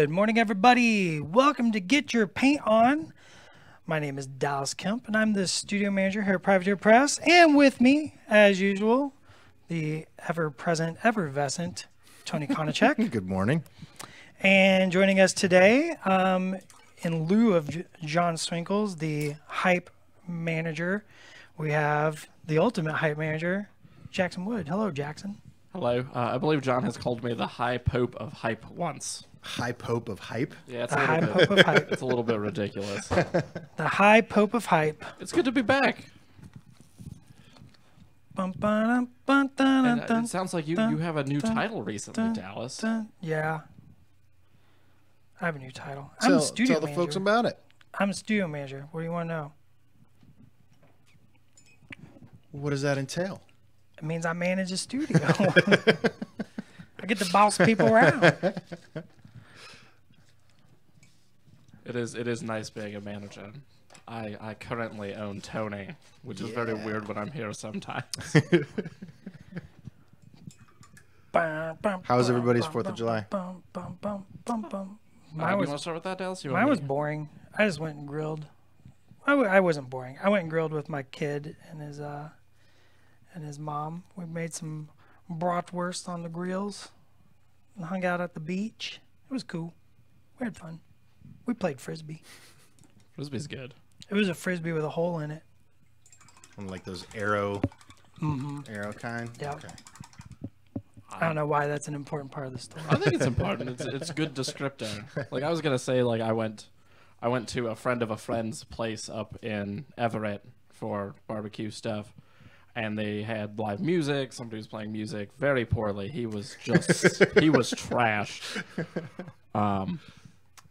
Good morning, everybody. Welcome to Get Your Paint On. My name is Dallas Kemp, and I'm the studio manager here at Privateer Press. And with me, as usual, the ever-present, effervescent Tony Konachek. Good morning. And joining us today, in lieu of John Swinkles, the hype manager, we have the ultimate hype manager, Jackson Wood. Hello, Jackson. Hello. I believe John has called me the High Pope of Hype once. High Pope of Hype? Yeah, it's The High Pope of Hype. It's a little bit ridiculous. The High Pope of Hype. It's good to be back. Bum, ba-dum, bum, And dun, dun, it sounds like you have a new title recently, Dallas. dun. Yeah. I have a new title. I'm a studio tell the manager. folks about it. I'm a studio manager. What do you want to know? What does that entail? It means I manage a studio. I get to boss people around. It is nice being a manager. I currently own Tony, which is very weird when I'm here sometimes. How was everybody's 4th of July? You want to start with that, Dallas? Mine was boring. I just went and grilled. I wasn't boring. I went and grilled with my kid and his mom. We made some bratwurst on the grills and hung out at the beach. It was cool. We had fun. We played frisbee. Frisbee's good. It was a frisbee with a hole in it. Like those arrow kind? Yeah. Okay. I don't know why that's an important part of the story. I think it's important. It's a good descriptor. Like I was gonna say, like I went to a friend of a friend's place up in Everett for barbecue stuff, and they had live music. Somebody was playing music very poorly. He was trashed.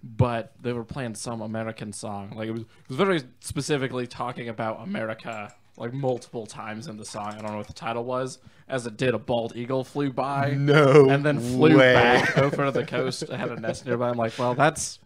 But they were playing some American song. Like it was very specifically talking about America, like multiple times in the song. I don't know what the title was. As it did, a bald eagle flew by. No and then flew way. back over the coast. I had a nest nearby. I'm like, well, that's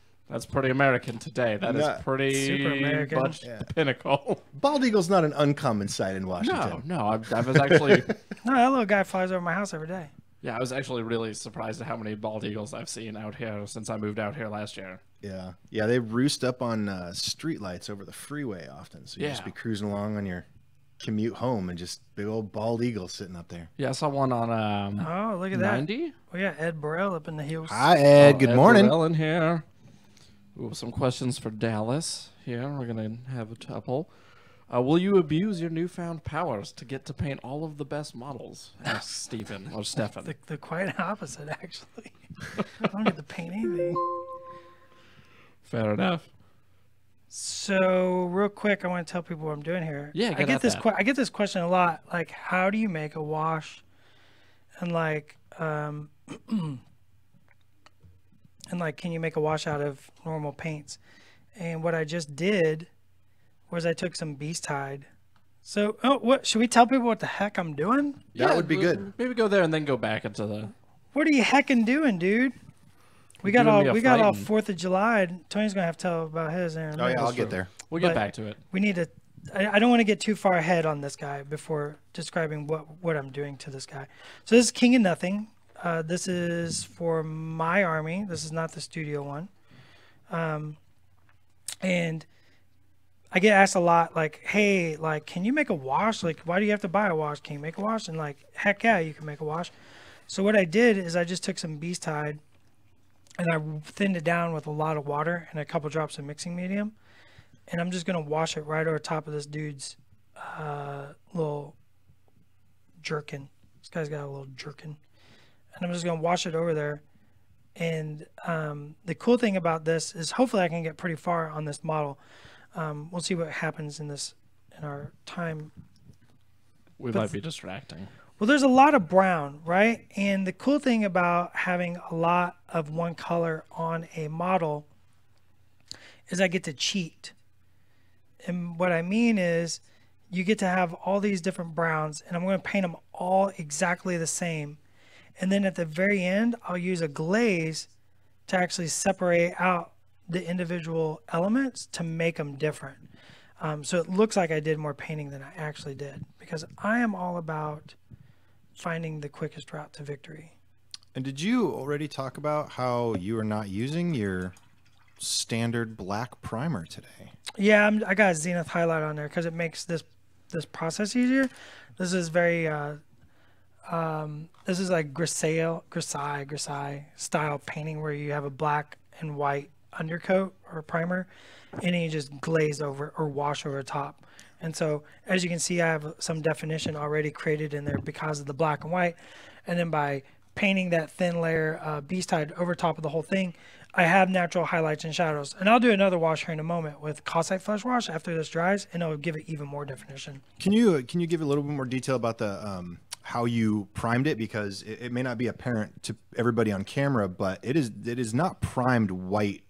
pretty American today. That is pretty Super American. much pinnacle. Bald eagle's not an uncommon sight in Washington. No, I was actually No, that little guy flies over my house every day. yeah, I was actually really surprised at how many bald eagles I've seen out here since I moved out here last year. Yeah, they roost up on streetlights over the freeway often. So you just be cruising along on your commute home and just big old bald eagle sitting up there. Yeah, I saw one on Oh, look at that. 90. We got Ed Burrell up in the hills. Hi, Ed. Good morning. Burrell in here. Ooh, some questions for Dallas here. We're going to have a couple. Will you abuse your newfound powers to get to paint all of the best models? Asked Stephen or Stefan. The quite opposite, actually. I don't get to paint anything. Fair enough. So, real quick, I want to tell people what I'm doing here. Yeah, I get this question a lot. Like, how do you make a wash? And like, and like, can you make a wash out of normal paints? And what I just did was I took some Beast Tide. So, what should we tell people what the heck I'm doing? That would be good. Maybe go there and then go back into the... What are you heckin' doing, dude? We got all 4th of July. Tony's gonna have to tell about his. Aaron. Oh, yeah, I'll get there. We'll get back to it. We need to. I don't want to get too far ahead on this guy before describing what I'm doing to this guy. So this is King of Nothing. This is for my army. This is not the studio one. And I get asked a lot, like, hey, like, can you make a wash? Like, why do you have to buy a wash? Can you make a wash? And like, heck yeah, you can make a wash. So what I did is I just took some Beast Tide and I thinned it down with a lot of water and a couple drops of mixing medium. And I'm just going to wash it right over top of this dude's little jerkin. This guy's got a little jerkin. And I'm just going to wash it over there. And the cool thing about this is hopefully I can get pretty far on this model. We'll see what happens in our time. We might be distracting. Well, there's a lot of brown, right? And the cool thing about having a lot of one color on a model is I get to cheat. And what I mean is you get to have all these different browns, and I'm going to paint them all exactly the same. And then at the very end, I'll use a glaze to actually separate out the individual elements to make them different. So it looks like I did more painting than I actually did, because I am all about finding the quickest route to victory. And did you already talk about how you are not using your standard black primer today? Yeah, I got a Zenith highlight on there because it makes this process easier. This is very this is like grisaille style painting where you have a black and white undercoat or primer, and then you just glaze over or wash over top. And so, as you can see, I have some definition already created in there because of the black and white. And then by painting that thin layer beast hide over top of the whole thing, I have natural highlights and shadows. And I'll do another wash here in a moment with calcite flush wash after this dries, and it'll give it even more definition. Can you give a little bit more detail about the how you primed it, because it may not be apparent to everybody on camera, but it is not primed white.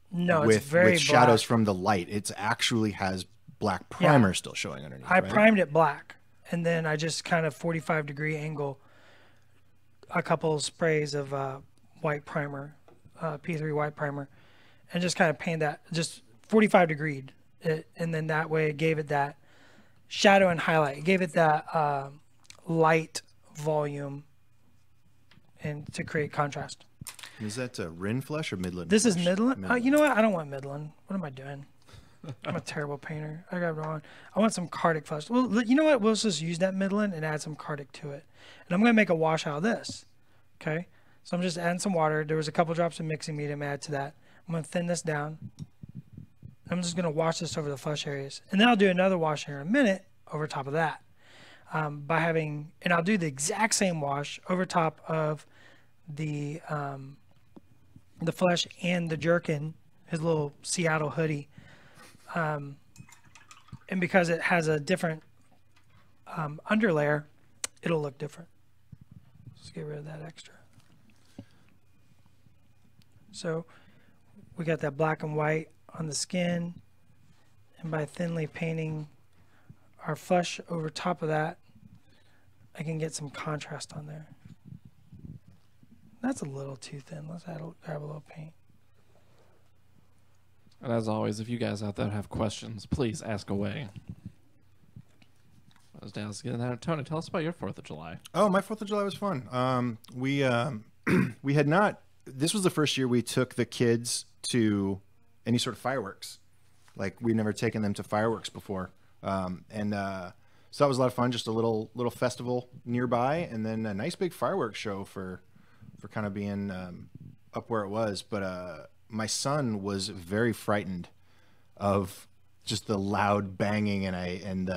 No, with, it's very with shadows black. from the light. It actually has black primer still showing underneath. I right? primed it black, and then I just kind of 45-degree angle a couple of sprays of white primer, P3 white primer, and just kind of paint that just 45 degrees. And then that way it gave it that shadow and highlight. It gave it that light volume and to create contrast. Is that Rin flesh or Midland? This flesh? is Midland. You know what? I don't want Midland. What am I doing? I'm a terrible painter. I got it wrong. I want some Cardic flesh. Well, you know what? We'll just use that Midland and add some Cardic to it. And I'm going to make a wash out of this. Okay? So I'm just adding some water. There was a couple drops of mixing medium add to that. I'm going to thin this down. I'm just going to wash this over the flesh areas. And then I'll do another wash here in a minute over top of that. And I'll do the exact same wash over top of the flesh and the jerkin, his little Seattle hoodie. And because it has a different underlayer, it'll look different. Let's get rid of that extra. So we got that black and white on the skin, and by thinly painting our flesh over top of that, I can get some contrast on there. That's a little too thin. Let's grab a little paint. And as always, if you guys out there have questions, please ask away. As Dallas getting that, Tony, tell us about your 4th of July. Oh, my 4th of July was fun. We we had not. This was the first year we took the kids to any sort of fireworks. Like, we'd never taken them to fireworks before, so that was a lot of fun. Just a little festival nearby, and then a nice big fireworks show for kind of being up where it was. But my son was very frightened of just the loud banging and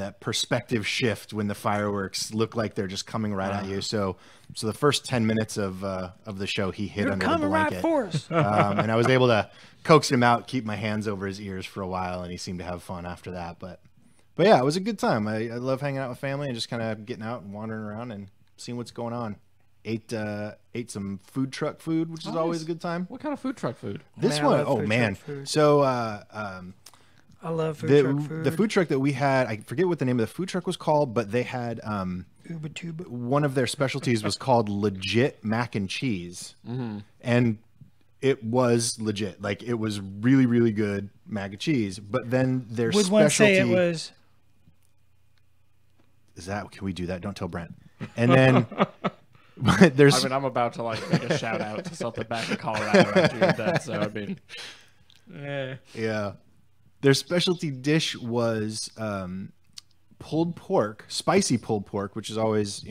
that perspective shift when the fireworks look like they're just coming right at you. So the first 10 minutes of the show, he hid under the blanket. Right for us. And I was able to coax him out, keep my hands over his ears for a while, and he seemed to have fun after that. But yeah, it was a good time. I love hanging out with family and just kind of getting out and wandering around and seeing what's going on. Ate some food truck food, which is always a good time. What kind of food truck food? This Man, one, I love food man. truck food. So I love food truck food. the food truck that we had, I forget what the name of the food truck was called, but they had one of their specialties was called legit mac and cheese. Mm-hmm. And it was legit. Like, it was really, really good mac and cheese. But then their Would specialty... one say it was... Can we do that? Don't tell Brent. And then... But there's... I'm about to make a shout out to something back in Colorado after you're done. So I mean, yeah, their specialty dish was pulled pork, spicy pulled pork, which is always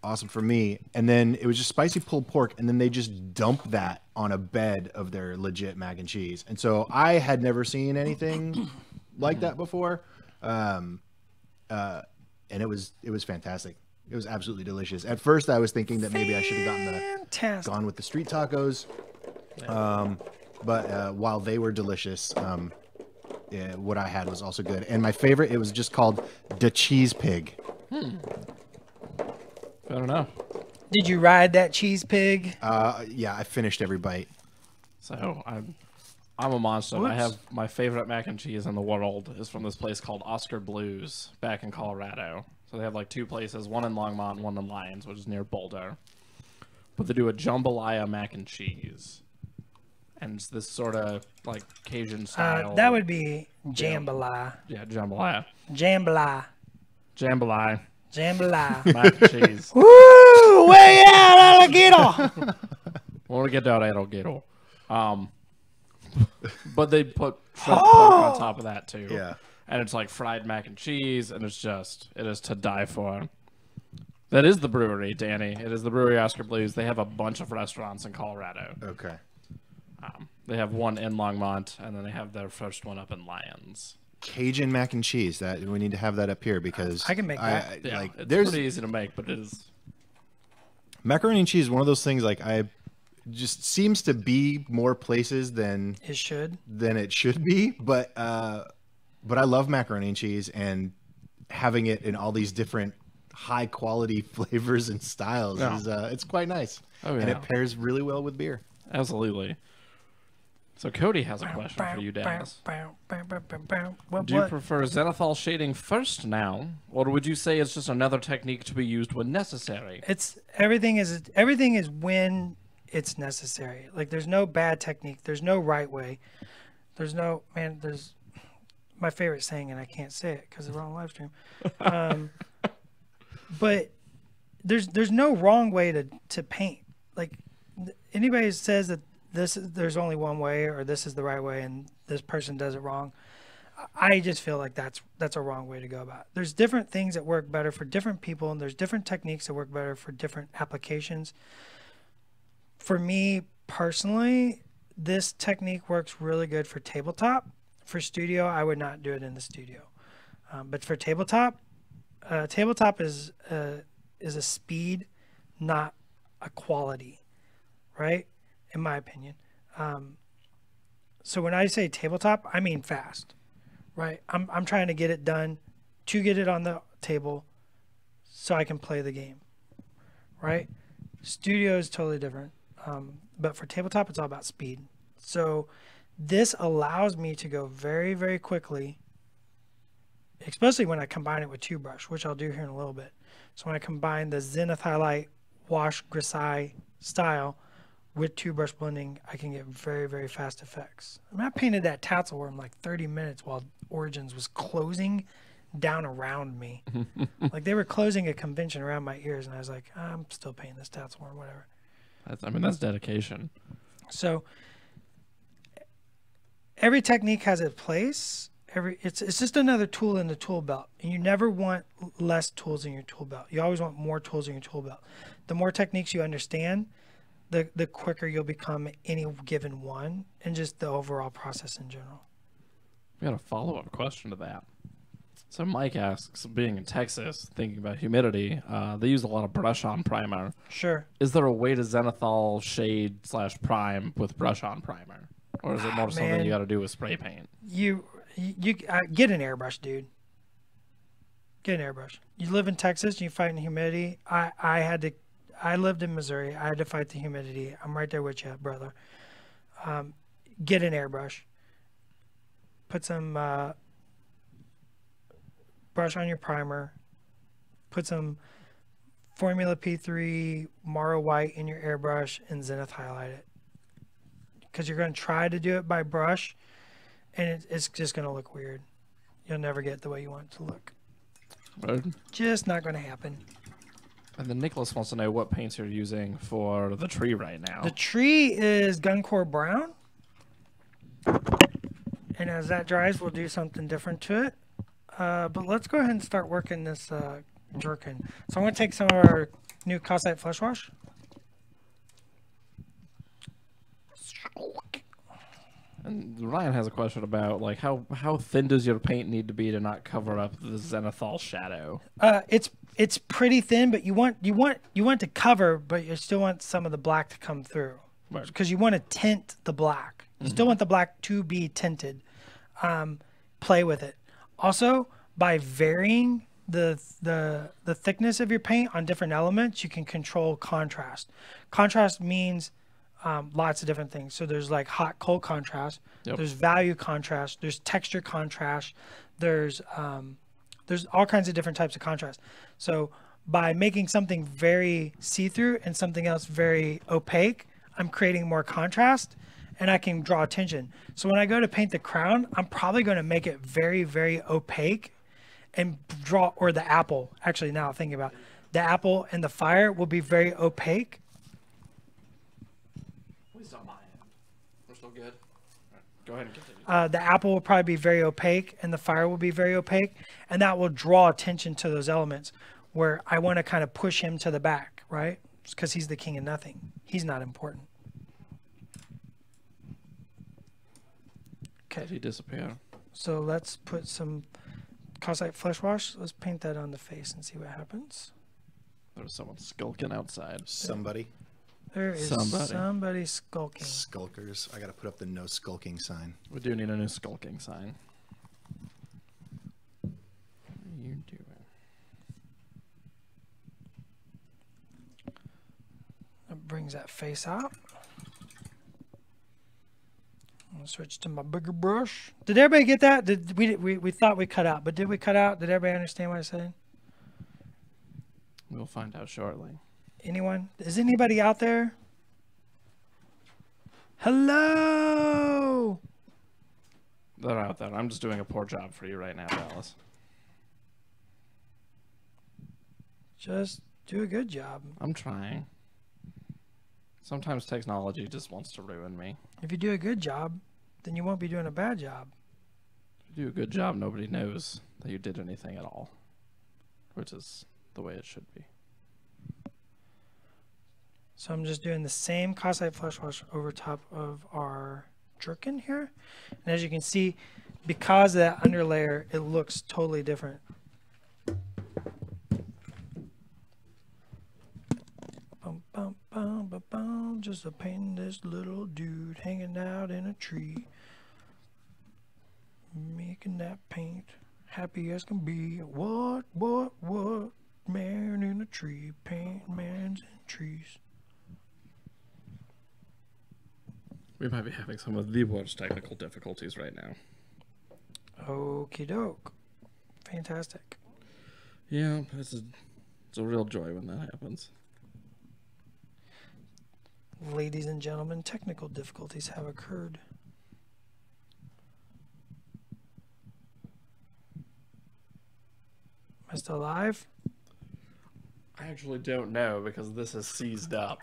awesome for me. And then it was just spicy pulled pork, and then they just dump that on a bed of their legit mac and cheese. And so I had never seen anything like that before, and it was fantastic. It was absolutely delicious. At first, I was thinking that maybe I should have gone with the street tacos. But while they were delicious, what I had was also good. And my favorite, it was just called the Cheese Pig. I don't know. Did you ride that cheese pig? Yeah, I finished every bite. So I'm a monster. Whoops. I have my favorite mac and cheese in the world is from this place called Oscar Blues back in Colorado. So they have 2 places, one in Longmont and one in Lyons, which is near Boulder. But they do a jambalaya mac and cheese. And it's this sort of Cajun style. That would be jambalaya. Yeah, jambalaya. Jambalaya. Jambalaya. Jambalaya. Mac and cheese. Woo! Way out! I alligator. When we get to alligator. But they put shrimp pork on top of that too. Yeah. And it's like fried mac and cheese, and it is to die for. That is the brewery, Danny. It is the brewery Oscar Blues. They have a bunch of restaurants in Colorado. Okay. They have one in Longmont, and then they have their first one up in Lyons. Cajun mac and cheese. That we need to have that up here because I can make that. Yeah, like it's there's pretty easy to make, but it is. macaroni and cheese. One of those things like I just seems to be more places than It should. it should be. But I love macaroni and cheese, and having it in all these different high quality flavors and styles is it's quite nice. Oh, yeah. And it pairs really well with beer. Absolutely. So Cody has a question for you, Dennis. What? Do you prefer Zenithal shading first now, or would you say it's just another technique to be used when necessary? It's everything is when it's necessary. Like there's no bad technique. There's no right way. There's my favorite saying, and I can't say it because we're on live stream. But there's no wrong way to paint. Like anybody who says that there's only one way or this is the right way and this person does it wrong, I just feel like that's a wrong way to go about it. There's different things that work better for different people, and there's different techniques that work better for different applications. For me personally, this technique works really good for tabletop. For studio, I would not do it in the studio. But for tabletop is a speed, not a quality, right? In my opinion. So when I say tabletop, I mean fast, right? I'm trying to get it done to get it on the table so I can play the game, right? Studio is totally different. But for tabletop, it's all about speed. So this allows me to go very, very quickly, especially when I combine it with two brush, which I'll do here in a little bit. So when I combine the Zenithal wash grisaille style with two brush blending, I can get very, very fast effects. I painted that Tatzelworm like 30 minutes while Origins was closing down around me. Like they were closing a convention around my ears, and I was like, I'm still painting this Tatzelworm, whatever. That's dedication. So every technique has its place. It's just another tool in the tool belt, and you never want less tools in your tool belt. You always want more tools in your tool belt. The more techniques you understand, the quicker you'll become any given one, and just the overall process in general. We got a follow-up question to that. So Mike asks, being in Texas, thinking about humidity, they use a lot of brush-on primer. Sure. Is there a way to Zenithal shade/prime with brush-on primer? Or is it more something you got to do with spray paint? You get an airbrush, dude. Get an airbrush. You live in Texas and you fight in humidity. I lived in Missouri. I had to fight the humidity. I'm right there with you, brother. Get an airbrush. Put some brush on your primer. Put some Formula P3 Mara White in your airbrush and Zenith highlight it. Because you're going to try to do it by brush, and it's just going to look weird. You'll never get it the way you want it to look. Right. Just not going to happen. And then Nicholas wants to know what paints you're using for the tree right now. The tree is Guncore Brown. And as that dries, we'll do something different to it. But let's go ahead and start working this jerkin. So I'm going to take some of our new calcite flesh wash. And Ryan has a question about like how thin does your paint need to be to not cover up the Zenithal shadow? It's pretty thin, but you want to cover, but you still want some of the black to come through, because you want to tint the black. You still want the black to be tinted. Play with it. Also, by varying the thickness of your paint on different elements, you can control contrast. Contrast means lots of different things. So there's like hot cold contrast. Yep. There's value contrast. There's texture contrast. There's all kinds of different types of contrast. So by making something very see-through and something else very opaque, I'm creating more contrast, and I can draw attention. So when I go to paint the crown, I'm probably going to make it very, very opaque and draw, or the apple. Actually, now thinking about it, the apple and the fire will be very opaque, still good. Go ahead and continue. The apple will probably be very opaque and the fire will be very opaque, and that will draw attention to those elements where I want to kind of push him to the back, right? Because he's the king of nothing. He's not important. Okay. Did he disappear? So let's put some calcite flesh wash. Let's paint that on the face and see what happens. There was someone skulking outside. Somebody. There is somebody skulking. Skulkers. I got to put up the no skulking sign. We do need a new skulking sign. What are you doing? That brings that face out. I'll switch to my bigger brush. Did everybody get that? We thought we cut out, but did we cut out? Did everybody understand what I said? We'll find out shortly. Anyone? Is anybody out there? Hello? They're out there. I'm just doing a poor job for you right now, Dallas. Just do a good job. I'm trying. Sometimes technology just wants to ruin me. If you do a good job, then you won't be doing a bad job. If you do a good job, nobody knows that you did anything at all. Which is the way it should be. So I'm just doing the same calcite flesh wash over top of our jerkin here. And as you can see, because of that underlayer, it looks totally different. Bum, bum, bum, bum, bum, just a painting this little dude hanging out in a tree. Making that paint happy as can be. What, man in a tree, paint mans in trees. We might be having some of the worst technical difficulties right now. Okie doke. Fantastic. Yeah, it's a real joy when that happens. Ladies and gentlemen, technical difficulties have occurred. Am I still alive? I actually don't know because this is seized up.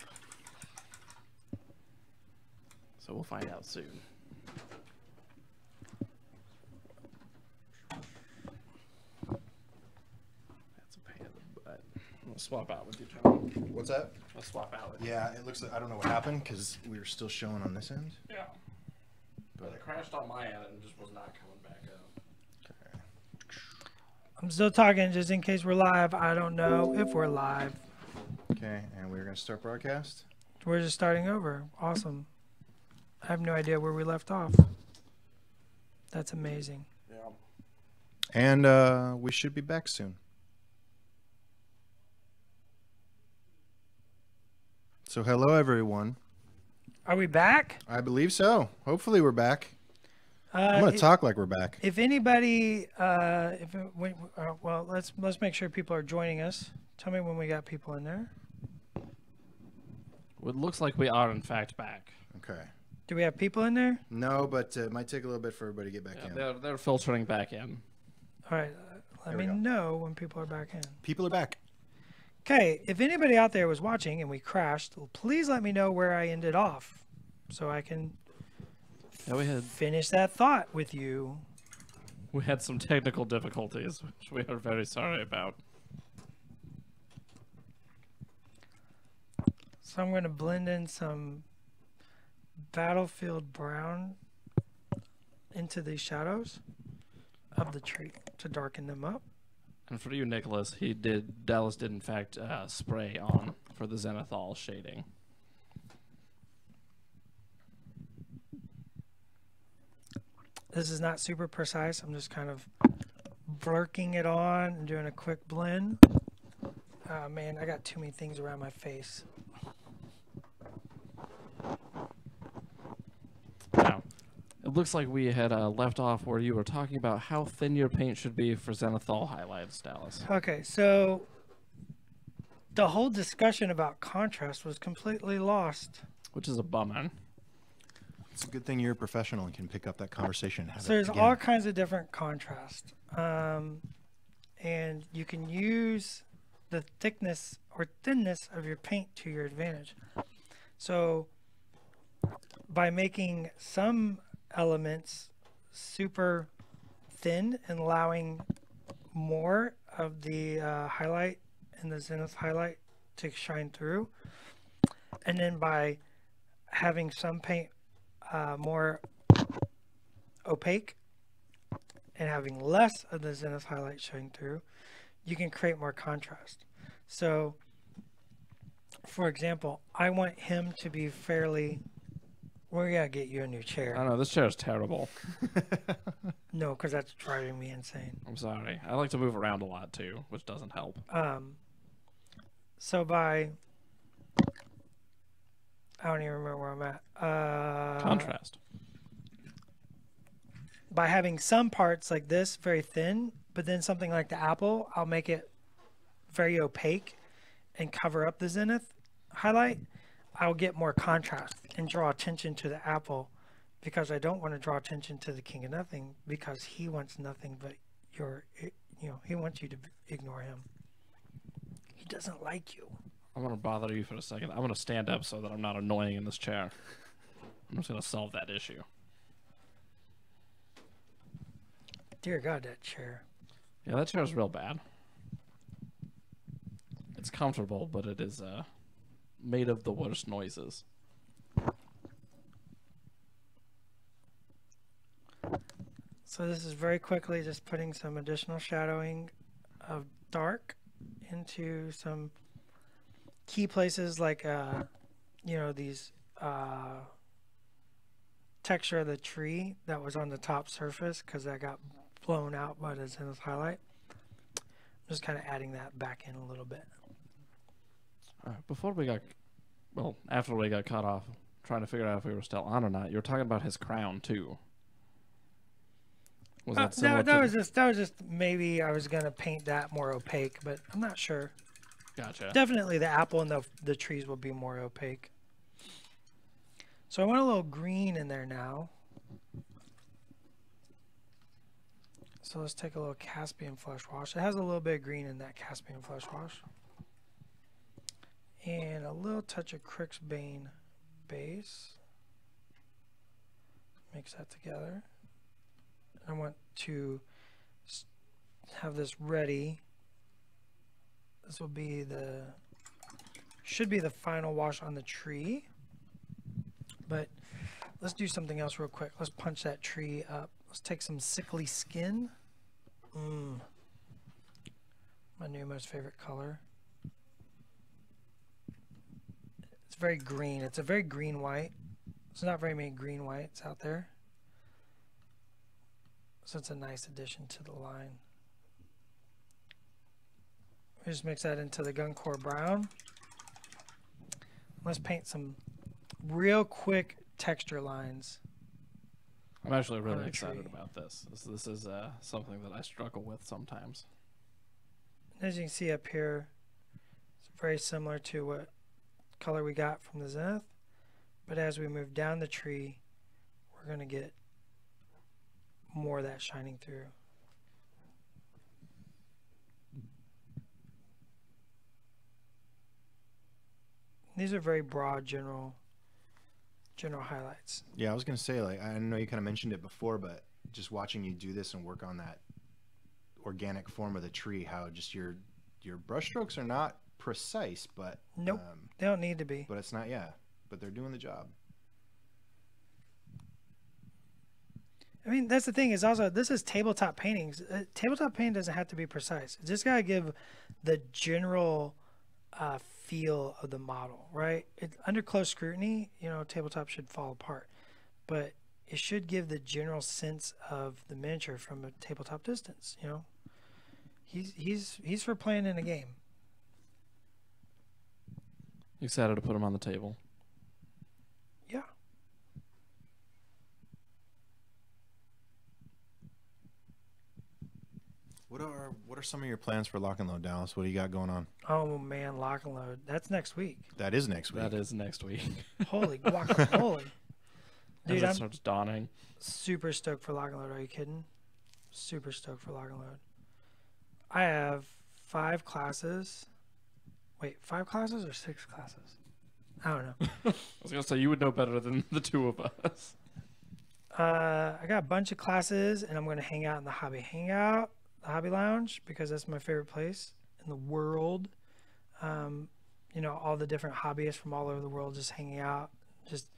So we'll find out soon. That's a pain in the butt. I'm going to swap out with you, John. What's that? I'll swap out with you. Yeah, it looks like, I don't know what happened because we were still showing on this end. Yeah. But it crashed on my end and just was not coming back up. Okay. I'm still talking just in case we're live. I don't know if we're live. Okay, and we're going to start broadcast. We're just starting over. Awesome. I have no idea where we left off. That's amazing. Yeah. And we should be back soon. So hello, everyone. Are we back? I believe so. Hopefully we're back. I'm going to talk like we're back. If anybody, well, let's make sure people are joining us. Tell me when we got people in there. It looks like we are in fact back. Okay. Do we have people in there? No, but it might take a little bit for everybody to get back in. They're filtering back in. All right. Let me know when people are back in. People are back. Okay. If anybody out there was watching and we crashed, please let me know where I ended off so I can finish that thought with you. We had some technical difficulties, which we are very sorry about. So I'm going to blend in some battlefield brown into the shadows of the tree to darken them up. And for you, Nicholas, Dallas did in fact spray on for the Zenithal shading. This is not super precise. I'm just kind of blurking it on and doing a quick blend. Oh man, I got too many things around my face. Now, it looks like we had left off where you were talking about how thin your paint should be for Zenithal highlights, Dallas. Okay, so the whole discussion about contrast was completely lost. Which is a bummer. It's a good thing you're a professional and can pick up that conversation. And have So it there's again. all kinds of different contrast. And you can use the thickness or thinness of your paint to your advantage. So by making some elements super thin and allowing more of the highlight and the zenith highlight to shine through, and then by having some paint more opaque and having less of the zenith highlight showing through, you can create more contrast. So for example, I want him to be fairly, we gotta get you a new I chair. don't know. This chair is terrible. No, because that's driving me insane. I'm sorry. I like to move around a lot too, which doesn't help. So by, I don't even remember where I'm at. Contrast. By having some parts like this very thin, but then something like the apple, I'll make it very opaque and cover up the zenith highlight. I'll get more contrast and draw attention to the apple, because I don't want to draw attention to the king of nothing, because he wants nothing but he wants you to ignore him. He doesn't like you. I'm going to bother you for a second. I'm going to stand up so that I'm not annoying in this chair. I'm just going to solve that issue. Dear God, that chair. Yeah, that chair is real bad. It's comfortable, but it is made of the worst noises. So this is very quickly just putting some additional shadowing of dark into some key places, like these texture of the tree that was on the top surface, because that got blown out by the zenith highlight. I'm just kind of adding that back in a little bit. Before we got, well, after we got cut off, trying to figure out if we were still on or not, you were talking about his crown too. Was that similar that to was just maybe I was gonna paint that more opaque, but I'm not sure. Gotcha. Definitely the apple and the trees will be more opaque. So I want a little green in there now. So let's take a little Caspian flesh wash. It has a little bit of green in that Caspian flesh wash. And a little touch of Crixbane base. Mix that together. I want to have this ready. This will be should be the final wash on the tree. But let's do something else real quick. Let's punch that tree up. Let's take some sickly skin. My new most favorite color. It's very green. It's a very green white. There's not very many green whites out there. So it's a nice addition to the line. We just mix that into the Guncore Brown. Let's paint some real quick texture lines. I'm actually really on a excited tree. about this. This is something that I struggle with sometimes. As you can see up here, it's very similar to what color we got from the zenith. But as we move down the tree, we're going to get more of that shining through. These are very broad general highlights. Yeah, I was gonna say, like, I know you kind of mentioned it before, but just watching you do this and work on that organic form of the tree, how just your brush strokes are not precise, but Nope, they don't need to be. but it's not, yeah, but they're doing the job. I mean, that's the thing, is also, this is tabletop paintings. Tabletop painting doesn't have to be precise. It just gotta give the general feel of the model, right? Under close scrutiny, tabletop should fall apart, but it should give the general sense of the miniature from a tabletop distance. He's for playing in a game. Excited to put them on the table. Yeah. What are some of your plans for Lock and Load, Dallas? What do you got going on? Oh man, Lock and Load. That's next week. That is next week. That is next week. Holy guacamole. As Dude, it I'm starts dawning. super stoked for Lock and Load. Are you kidding? Super stoked for Lock and Load. I have 5 classes. Wait, 5 classes or 6 classes? I don't know. I was gonna say you would know better than the two of us. I got a bunch of classes, and I'm going to hang out in the the Hobby Lounge, because that's my favorite place in the world. You know, all the different hobbyists from all over the world just hanging out, just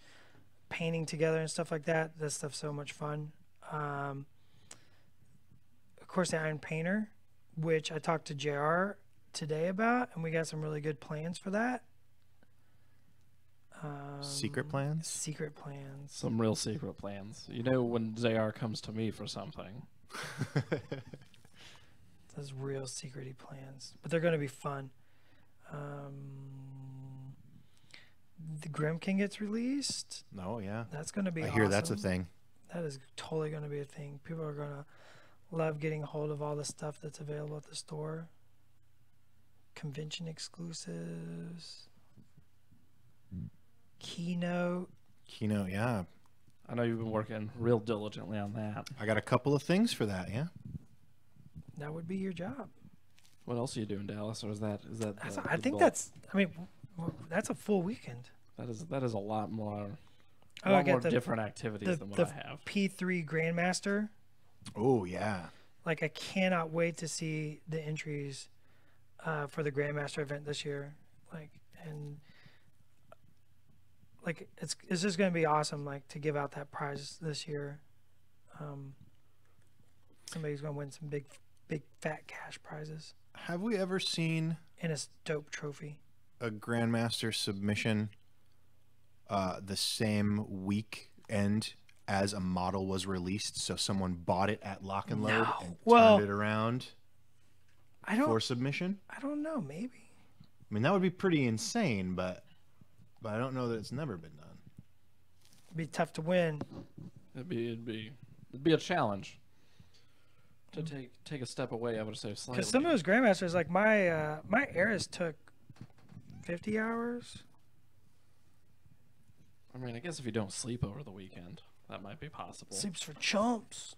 painting together and stuff like that. That stuff's so much fun. Of course, the Iron Painter, which I talked to JR today about, and we got some really good plans for that. Secret plans? Secret plans. Some real secret plans. You know, when JR comes to me for something. Those real secrety plans, but they're going to be fun. The Grim King gets released. Oh, yeah. That's going to be I awesome. hear that's a thing. That is totally going to be a thing. People are going to love getting a hold of all the stuff that's available at the store. Convention exclusives. Keynote. Yeah. I know you've been working real diligently on that. I got a couple of things for that, yeah. That would be your job. What else are you doing, Dallas? Or is that I think that's, I mean, that's a full weekend. that is a lot more Oh, I get more the different activities than what I have. P3 Grandmaster. Oh, yeah. Like, I cannot wait to see the entries for the Grandmaster event this year. It's just going to be awesome, like, to give out that prize this year. Somebody's going to win some big fat cash prizes Have we ever seen and a dope trophy. a Grandmaster submission the same weekend as a model was released? So someone bought it at Lock and Load No. and Well, turned it around for submission? I don't know, maybe. I mean, that would be pretty insane, but I don't know that it's never been done. It'd be tough to win. It'd be a challenge to take a step away. I would say slightly. Because some of those Grandmasters, like my Eris took 50 hours. I mean, I guess if you don't sleep over the weekend, that might be possible. Sleeps for chumps.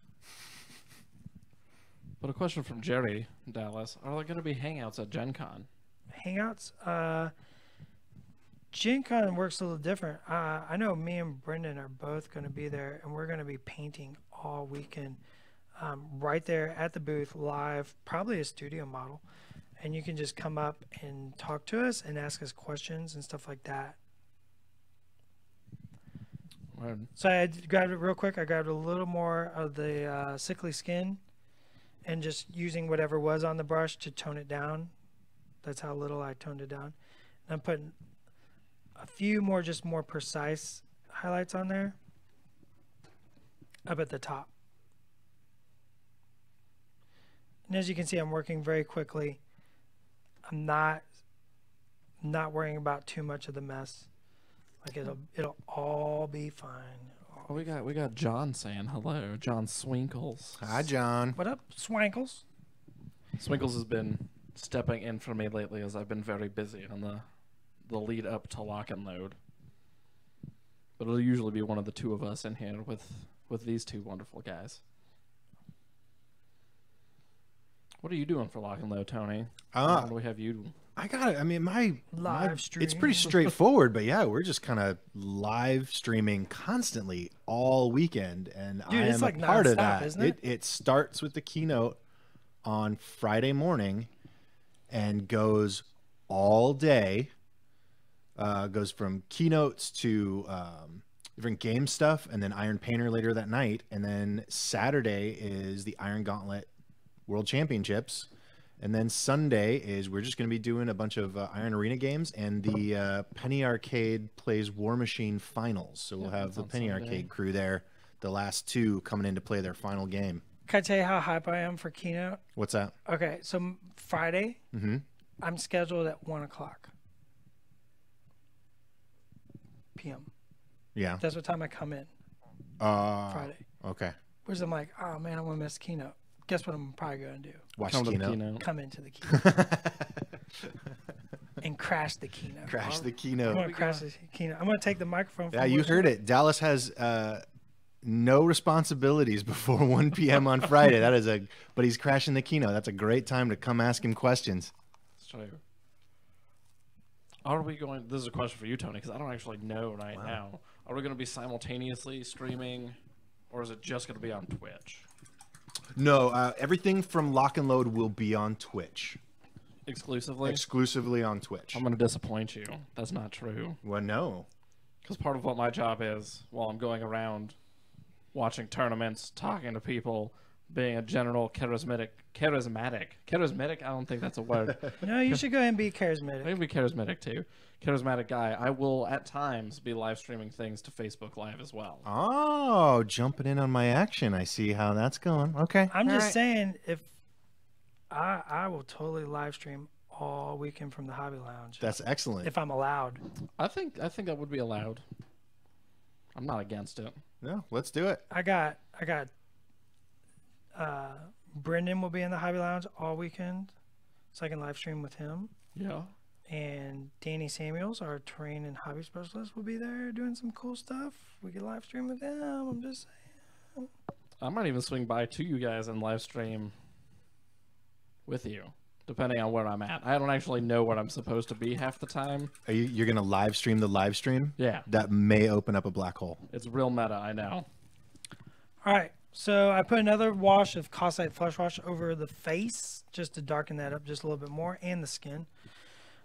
But a question from Jerry Dallas: are there going to be hangouts at Gen Con? Hangouts. Gen Con works a little different. I know me and Brendan are both going to be there, and we're going to be painting all weekend, right there at the booth, live, probably a studio model, and you can just come up and talk to us and ask us questions and stuff like that. Word. So I grabbed it real quick. I grabbed a little more of the sickly skin, and just using whatever was on the brush to tone it down. That's how little I toned it down. And I'm putting a few more, just more precise highlights on there, up at the top. And as you can see, I'm working very quickly. I'm not worrying about too much of the mess. Like, it'll all be fine. Oh, we got John saying hello. John Swinkles. Hi, John. What up, Swankles? Swinkles has been stepping in for me lately as I've been very busy on the lead up to Lock and Load. But it'll usually be one of the two of us in here with these two wonderful guys. What are you doing for Lock and Load, Tony? How do we have you? I got it. I mean, my Stream. it's pretty straightforward, but yeah, we're just kind of live streaming constantly all weekend, and Dude, I it's am like a part of nonstop, that. isn't it? It starts with the keynote on Friday morning and goes all day. Goes from keynotes to different game stuff, and then Iron Painter later that night, and then Saturday is the Iron Gauntlet World Championships. And then Sunday is we're just going to be doing a bunch of Iron Arena games, and the Penny Arcade plays War Machine Finals. So we'll have the Penny Arcade crew there, the last two coming in to play their final game. Can I tell you how hype I am for keynote? What's that? Okay, so Friday, I'm scheduled at 1 o'clock p.m. Yeah. That's what time I come in Friday. Okay. Which I'm like, oh man, I'm gonna miss keynote. Guess what I'm probably gonna do? Watch Come the to the keynote. keynote. Come into the keynote and crash the keynote. Crash the I'm keynote. gonna crash the keynote. I'm gonna take the microphone. From Yeah, you heard it. Dallas has no responsibilities before 1 p.m. on Friday. But he's crashing the keynote. That's a great time to come ask him questions. That's true. Are we going? This is a question for you, Tony, because I don't actually know right now. Are we going to be simultaneously streaming, or is it just going to be on Twitch No, everything from Lock and Load will be on Twitch. exclusively? Exclusively on Twitch. I'm going to disappoint you. That's not true. Well, no. Because part of what my job is, while I'm going around watching tournaments, talking to people, being a general charismatic. I don't think that's a word. No, you should go ahead and be charismatic. Maybe charismatic too. Charismatic guy. I will at times be live streaming things to Facebook Live as well. Oh, jumping in on my action. I see how that's going. Okay. I'm All just right. saying, if I will totally live stream all weekend from the Hobby Lounge That's excellent. if I'm allowed. I think that would be allowed. I'm not against it. No, let's do it. I got Brendan will be in the Hobby Lounge all weekend, so I can live stream with him. Yeah. And Danny Samuels, our terrain and hobby specialist, will be there doing some cool stuff. We can live stream with him. I'm just saying. I might even swing by to you guys and live stream with you, depending on where I'm at. I don't actually know where I'm supposed to be half the time. Are you're going to live stream the live stream? Yeah. That may open up a black hole. It's real meta, I know. All right, so I put another wash of Cossite Flesh Wash over the face just to darken that up just a little bit more, and the skin.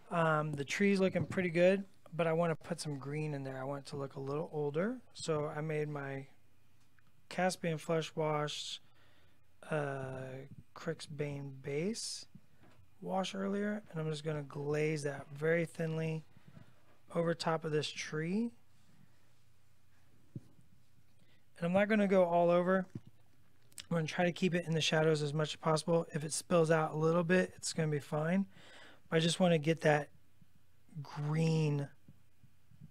The tree's looking pretty good, but I want to put some green in there. I want it to look a little older, so I made my Caspian Flesh Wash Crixbane base wash earlier, and I'm just going to glaze that very thinly over top of this tree. And I'm not going to go all over. I'm going to try to keep it in the shadows as much as possible. If it spills out a little bit, it's going to be fine. But I just want to get that green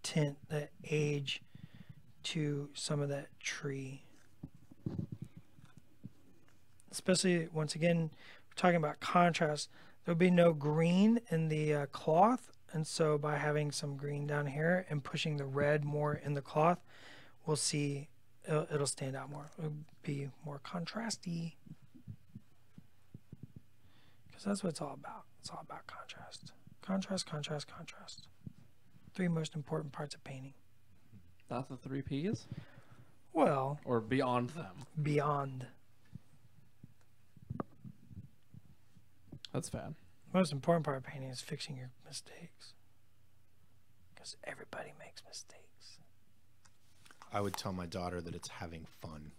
tint, that age to some of that tree. Especially, once again, we're talking about contrast. There'll be no green in the cloth. And so by having some green down here and pushing the red more in the cloth, we'll see it'll stand out more. It'll be more contrasty. Because that's what it's all about. It's all about contrast. Contrast, contrast, contrast. Three most important parts of painting. Not the 3 Ps? Well, Or beyond them? beyond. That's bad. Most important part of painting is fixing your mistakes. Because everybody makes mistakes. I would tell my daughter that it's having fun.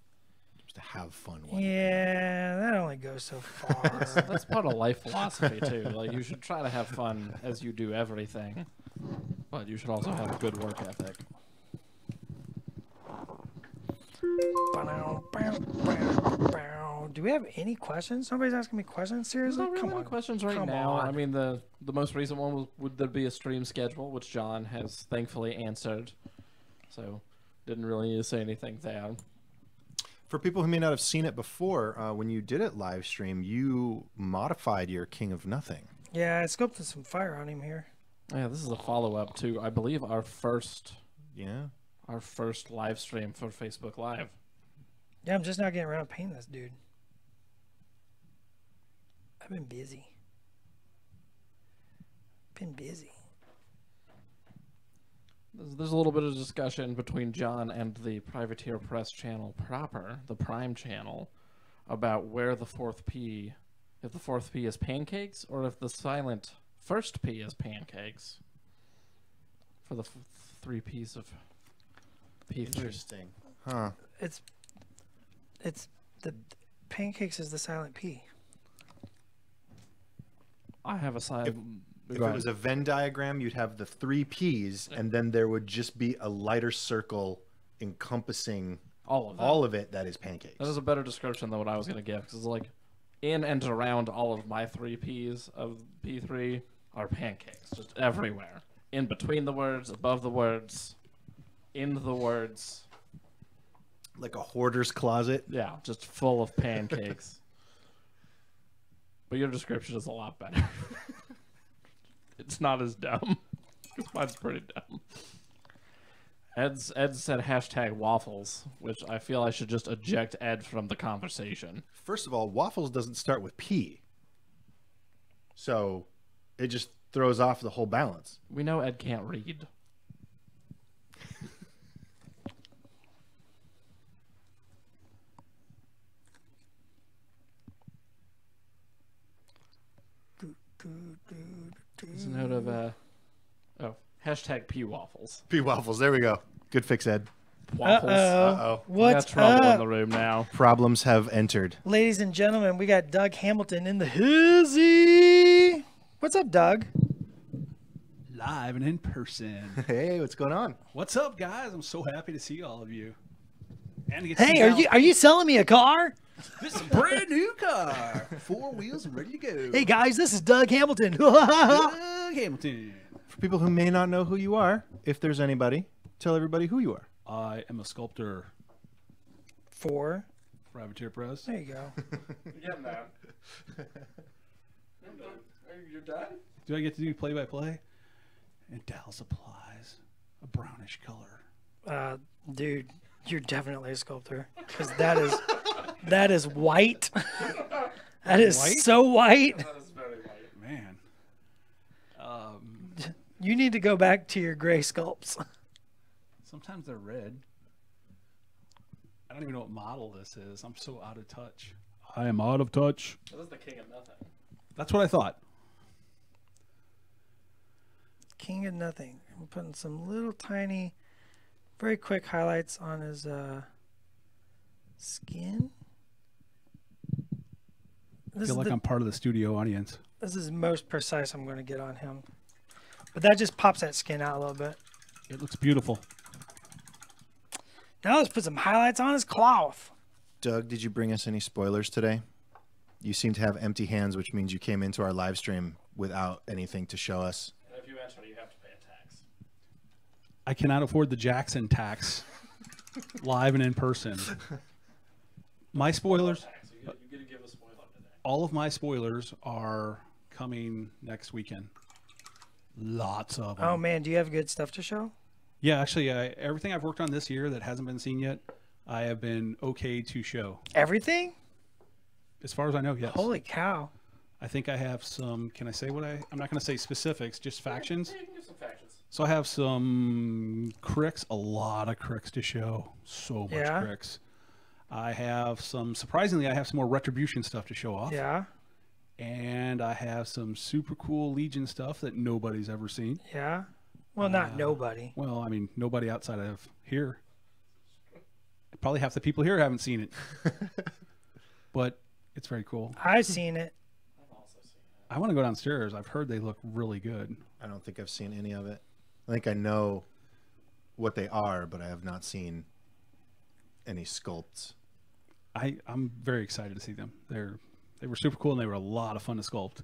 Just to have fun. While Yeah, that only goes so far. That's part of life philosophy, too. Like, you should try to have fun as you do everything. But you should also have a good work ethic. Do we have any questions? Nobody's asking me questions? Seriously? Not really Come any on. questions right Come now. on. I mean, the most recent one was, would there be a stream schedule, which John has thankfully answered. So, didn't really need to say anything there. For people who may not have seen it before, when you did it live stream, you modified your King of Nothing. Yeah, I sculpted some fire on him here. Yeah, this is a follow-up to, I believe, our first Yeah. live stream for Facebook Live. Yeah, I'm just not getting around to painting this dude. I've been busy. There's a little bit of discussion between John and the Privateer Press channel proper, the Prime channel, about where the fourth P, if the fourth P is pancakes or if the silent first P is pancakes for the 3 Ps of P3. Interesting. Huh. It's the pancakes is the silent P. I have a side. If it was a Venn diagram, you'd have the 3 Ps, and then there would just be a lighter circle encompassing all of it that is pancakes. that is a better description than what I was going to give, because like in and around all of my 3 Ps of P3 are pancakes, just everywhere. In between the words, above the words, in the words. Like a hoarder's closet. Yeah, just full of pancakes. But your description is a lot better. It's not as dumb. Because mine's pretty dumb. Ed said hashtag waffles, which I feel I should just eject Ed from the conversation. First of all, waffles doesn't start with P. So it just throws off the whole balance. We know Ed can't read. There's a note of hashtag P waffles. P waffles. There we go. Good fix, Ed. Waffles. Uh-oh. We got What's trouble in up? the room now. Problems have entered. Ladies and gentlemen, we got Doug Hamilton in the hizzy. What's up, Doug? Live and in person. Hey, what's going on? What's up, guys? I'm so happy to see all of you. And to get to Hey, see are you selling me a car? This is a brand new car, 4 wheels and ready to go. Hey guys, this is Doug Hamilton. Doug Hamilton. For people who may not know who you are, if there's anybody, tell everybody who you are. I am a sculptor For for Avatar Press. there you go. Yeah, man. You're done? Do I get to do play-by-play? And Dallas applies a brownish color. Dude, you're definitely a sculptor because that is white. That is White? so white. That is very light. Man. You need to go back to your gray sculpts. Sometimes they're red. I don't even know what model this is. I'm so out of touch. I am out of touch. This is the king of nothing. That's what I thought. King of nothing. I'm putting some little tiny, very quick highlights on his skin. I This feel is, like I'm part of the studio audience. this is most precise I'm going to get on him. But that just pops that skin out a little bit. It looks beautiful. Now let's put some highlights on his cloth. Doug, did you bring us any spoilers today? You seem to have empty hands, which means you came into our live stream without anything to show us. And if you enter, you have to pay a tax. I cannot afford the Jackson tax live and in person. My spoilers, Tax. You get to give a spoiler today. all of my spoilers are coming next weekend. Lots of them. Oh man, do you have good stuff to show? Yeah, actually, everything I've worked on this year that hasn't been seen yet, I have been okay to show. Everything? As far as I know, yes. Holy cow. I think I have some, can I say what I'm not going to say specifics, just factions. Yeah, you can give some factions. So I have some cricks, a lot of cricks to show. So much Yeah? cricks. I have surprisingly, I have some more Retribution stuff to show off. Yeah. And I have some super cool Legion stuff that nobody's ever seen. Yeah. Well, not nobody. Well, I mean, nobody outside of here. Probably half the people here haven't seen it. But it's very cool. I've seen it. I've also seen it. I want to go downstairs. I've heard they look really good. I don't think I've seen any of it. I think I know what they are, but I have not seen any sculpts. I'm very excited to see them. They were super cool and they were a lot of fun to sculpt.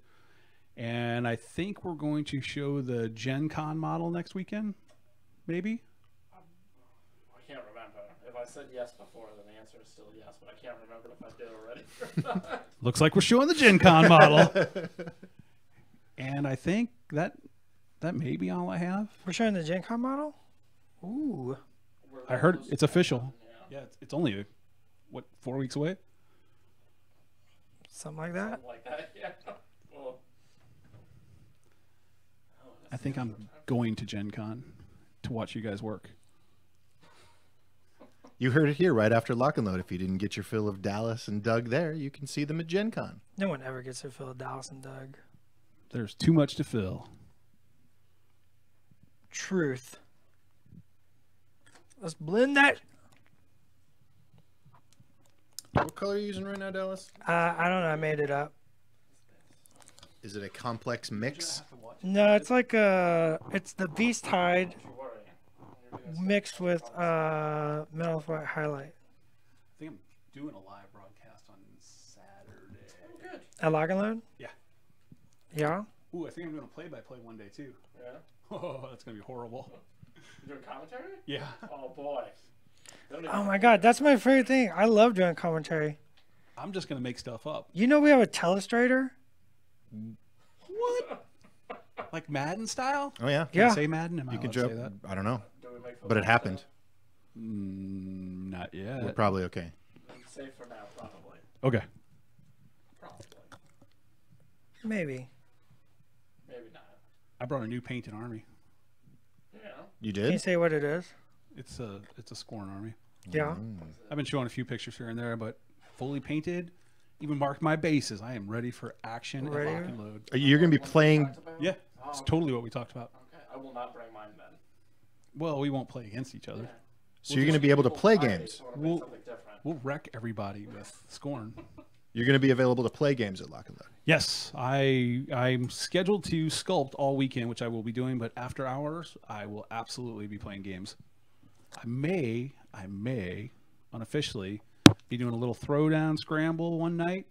And I think we're going to show the Gen Con model next weekend, maybe. I can't remember. If I said yes before, then the answer is still yes, but I can't remember if I did already. Looks like we're showing the Gen Con model. And I think that may be all I have. We're showing the Gen Con model? Ooh. I heard it's official. Yeah, it's only, 4 weeks away? Something like that. Something like that, yeah. Well, I think I'm going to Gen Con to watch you guys work. You heard it here right after Lock and Load. If you didn't get your fill of Dallas and Doug there, you can see them at Gen Con. No one ever gets their fill of Dallas and Doug. There's too much to fill. Truth. Let's blend that. What color are you using right now, Dallas? I don't know. I made it up. Is it a complex mix? No, it's like it's the Beast Hide don't you worry. mixed with metal white highlight. I think I'm doing a live broadcast on Saturday. Oh, good. At Lock and Load? Yeah. Yeah. Ooh, I think I'm doing a play-by-play one day too. Yeah. Oh, that's gonna be horrible. You doing commentary? Yeah. Oh, boy. Don't even- Oh my God, that's my favorite thing. I love doing commentary. I'm just gonna make stuff up. You know we have a telestrator? What? Like Madden style? Oh yeah. Can I Yeah. say Madden? Am I You can allowed to say joke. that? I don't know, Do we make but it football happened. stuff? Not yet. We're probably okay. Safe for now, probably. Okay. Probably. Maybe. Maybe not. I brought a new painted army. Yeah. You Can you did? say what it is? It's a Scorn army. Yeah. I've been showing a few pictures here and there, but fully painted. Even marked my bases. I am ready for action and Ready? lock and load. You're going to be playing. Yeah, it's totally what we talked about. Okay, I will not bring mine then. Well, we won't play against each other. So you're going to be able to play games. We'll- Something different. We'll wreck everybody with Scorn. You're going to be available to play games at Lock and Load. Yes, I'm scheduled to sculpt all weekend, which I will be doing. But after hours, I will absolutely be playing games. I may unofficially be doing a little throwdown scramble one night.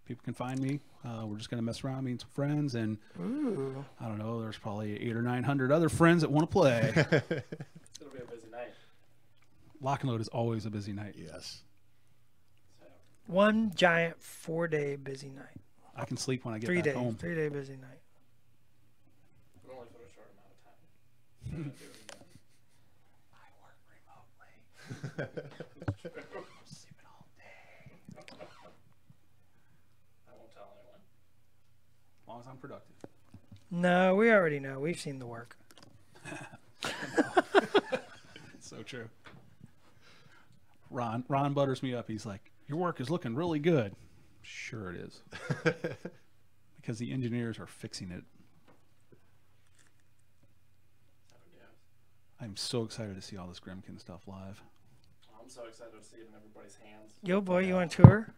People can find me. We're just gonna mess around, meet some friends, and Ooh. I don't know. There's probably 800 or 900 other friends that want to play. It'll be a busy night. Lock and load is always a busy night. Yes. One giant 4-day busy night. I can sleep when I get 3 back days. home. 3-day busy night. But only for a short amount of time. So I'm gonna do it again. I work remotely. Sleeping all day. I won't tell anyone. As long as I'm productive. No, we already know. We've seen the work. So true. Ron butters me up. He's like, "Your work is looking really good." Sure it is. Because the engineers are fixing it. Yeah. I'm so excited to see all this Grimkin stuff live. I'm so excited to see it in everybody's hands. Yo, boy, you on tour?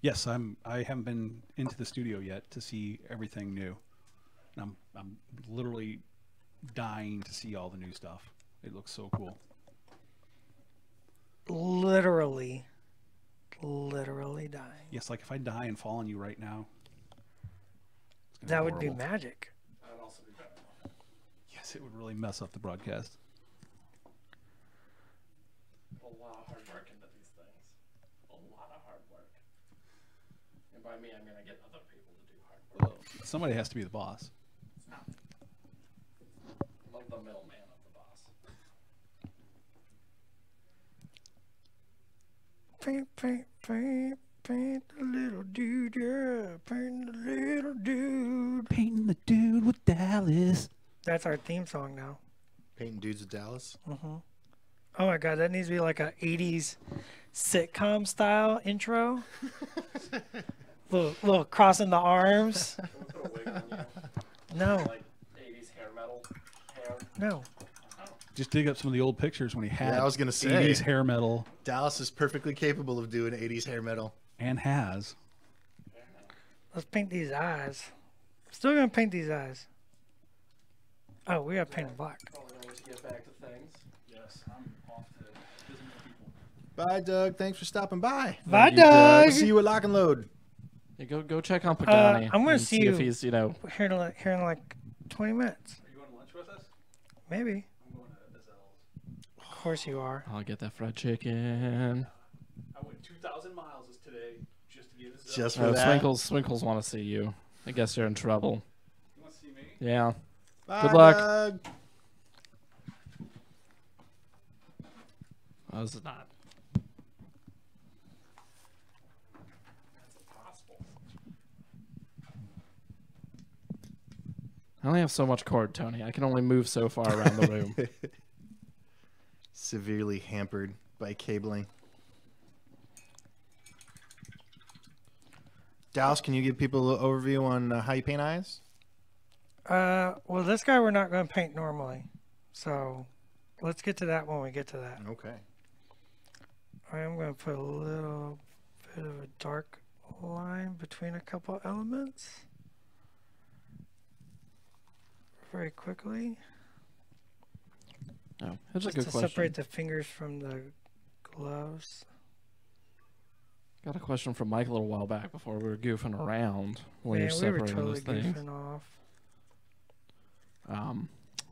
Yes, I haven't been into the studio yet to see everything new. And I'm literally dying to see all the new stuff. It looks so cool. Literally dying. Yes, like if I die and fall on you right now, it's gonna That would be horrible. magic. That would also be better. Yes, it would really mess up the broadcast. A lot of hard work into these things. A lot of hard work. And by me, I mean I get other people to do hard work. Somebody has to be the boss. Love the middleman of the boss. Paint the little dude, yeah. Paint the little dude. Painting the dude with Dallas. That's our theme song now. Painting Dudes of Dallas. Oh my god, that needs to be like a 80s sitcom style intro. little crossing the arms. Can we put a wig on you? No, Like 80s hair metal hair? no. Just dig up some of the old pictures when he had Yeah, I was gonna say. 80s hair metal Dallas is perfectly capable of doing 80s hair metal. and has. Let's paint these eyes. Still gonna paint these eyes. Oh, we gotta paint them black. Oh, we're going to get back to things. Yes, I'm off to visit people. Bye, Doug. Thanks for stopping by. Bye, you, Doug. We'll see you at Lock and Load. Yeah, go check on Pagani. I'm gonna and see if you. he's, you know, Here in like 20 minutes, Are you going to lunch with us? maybe. I'm going to Zenithal. Of course you are. I'll get that fried chicken. I went 2,000 miles today just to get a Zenithal. Just for Oh, that. Swinkles want to see you. I guess you're in trouble. You want to see me? Yeah. Bye, Good luck. Doug. Oh, this is not. That's impossible. I only have so much cord, Tony. I can only move so far around the room. Severely hampered by cabling. Dallas, can you give people a little overview on how you paint eyes? Well, this guy we're not gonna paint normally, so let's get to that when we get to that. Okay. I am going to put a little bit of a dark line between a couple elements very quickly, Oh, that's a just good to question. separate the fingers from the gloves. Got a question from Mike a little while back before we were goofing around when Man, you're we were separating totally those things. goofing off.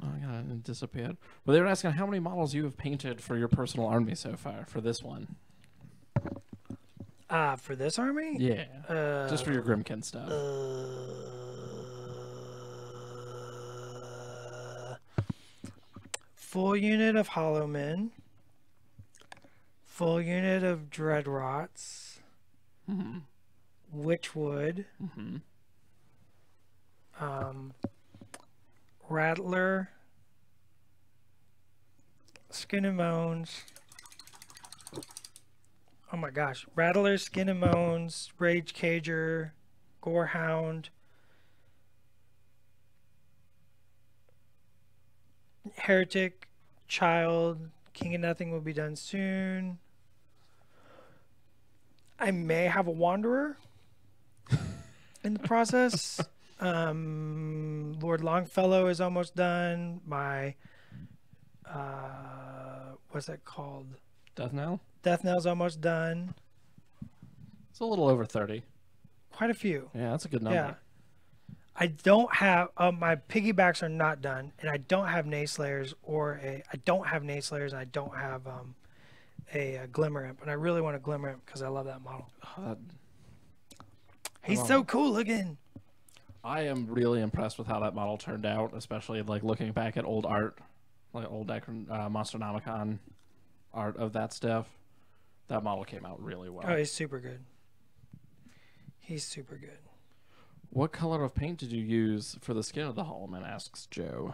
I got it disappeared. But they were asking how many models you have painted for your personal army so far for this one. For this army? Yeah, just for your Grimkin stuff. Full unit of Hollow Men. Full unit of Dreadrots. Mhm. Witchwood. Mhm. Rattler, Skin and Bones. Oh my gosh. Rattler, Skin and Bones, Rage Cager, Gorehound, Heretic, Child, King of Nothing will be done soon. I may have a Wanderer in the process. Lord Longfellow is almost done. My, what's that called? Death Knell? Death Knell's almost done. It's a little over 30. Quite a few. Yeah, that's a good number. Yeah. I don't have my piggybacks are not done, and I don't have Nayslayers I don't have Nayslayers, and I don't have a Glimmer Imp, and I really want a Glimmer Imp because I love that model. He's so cool looking. I am really impressed with how that model turned out, especially like looking back at old art, like old Monsternomicon art of that stuff. That model came out really well. Oh, he's super good. He's super good. What color of paint did you use for the skin of the Hollow Man, asks Joe.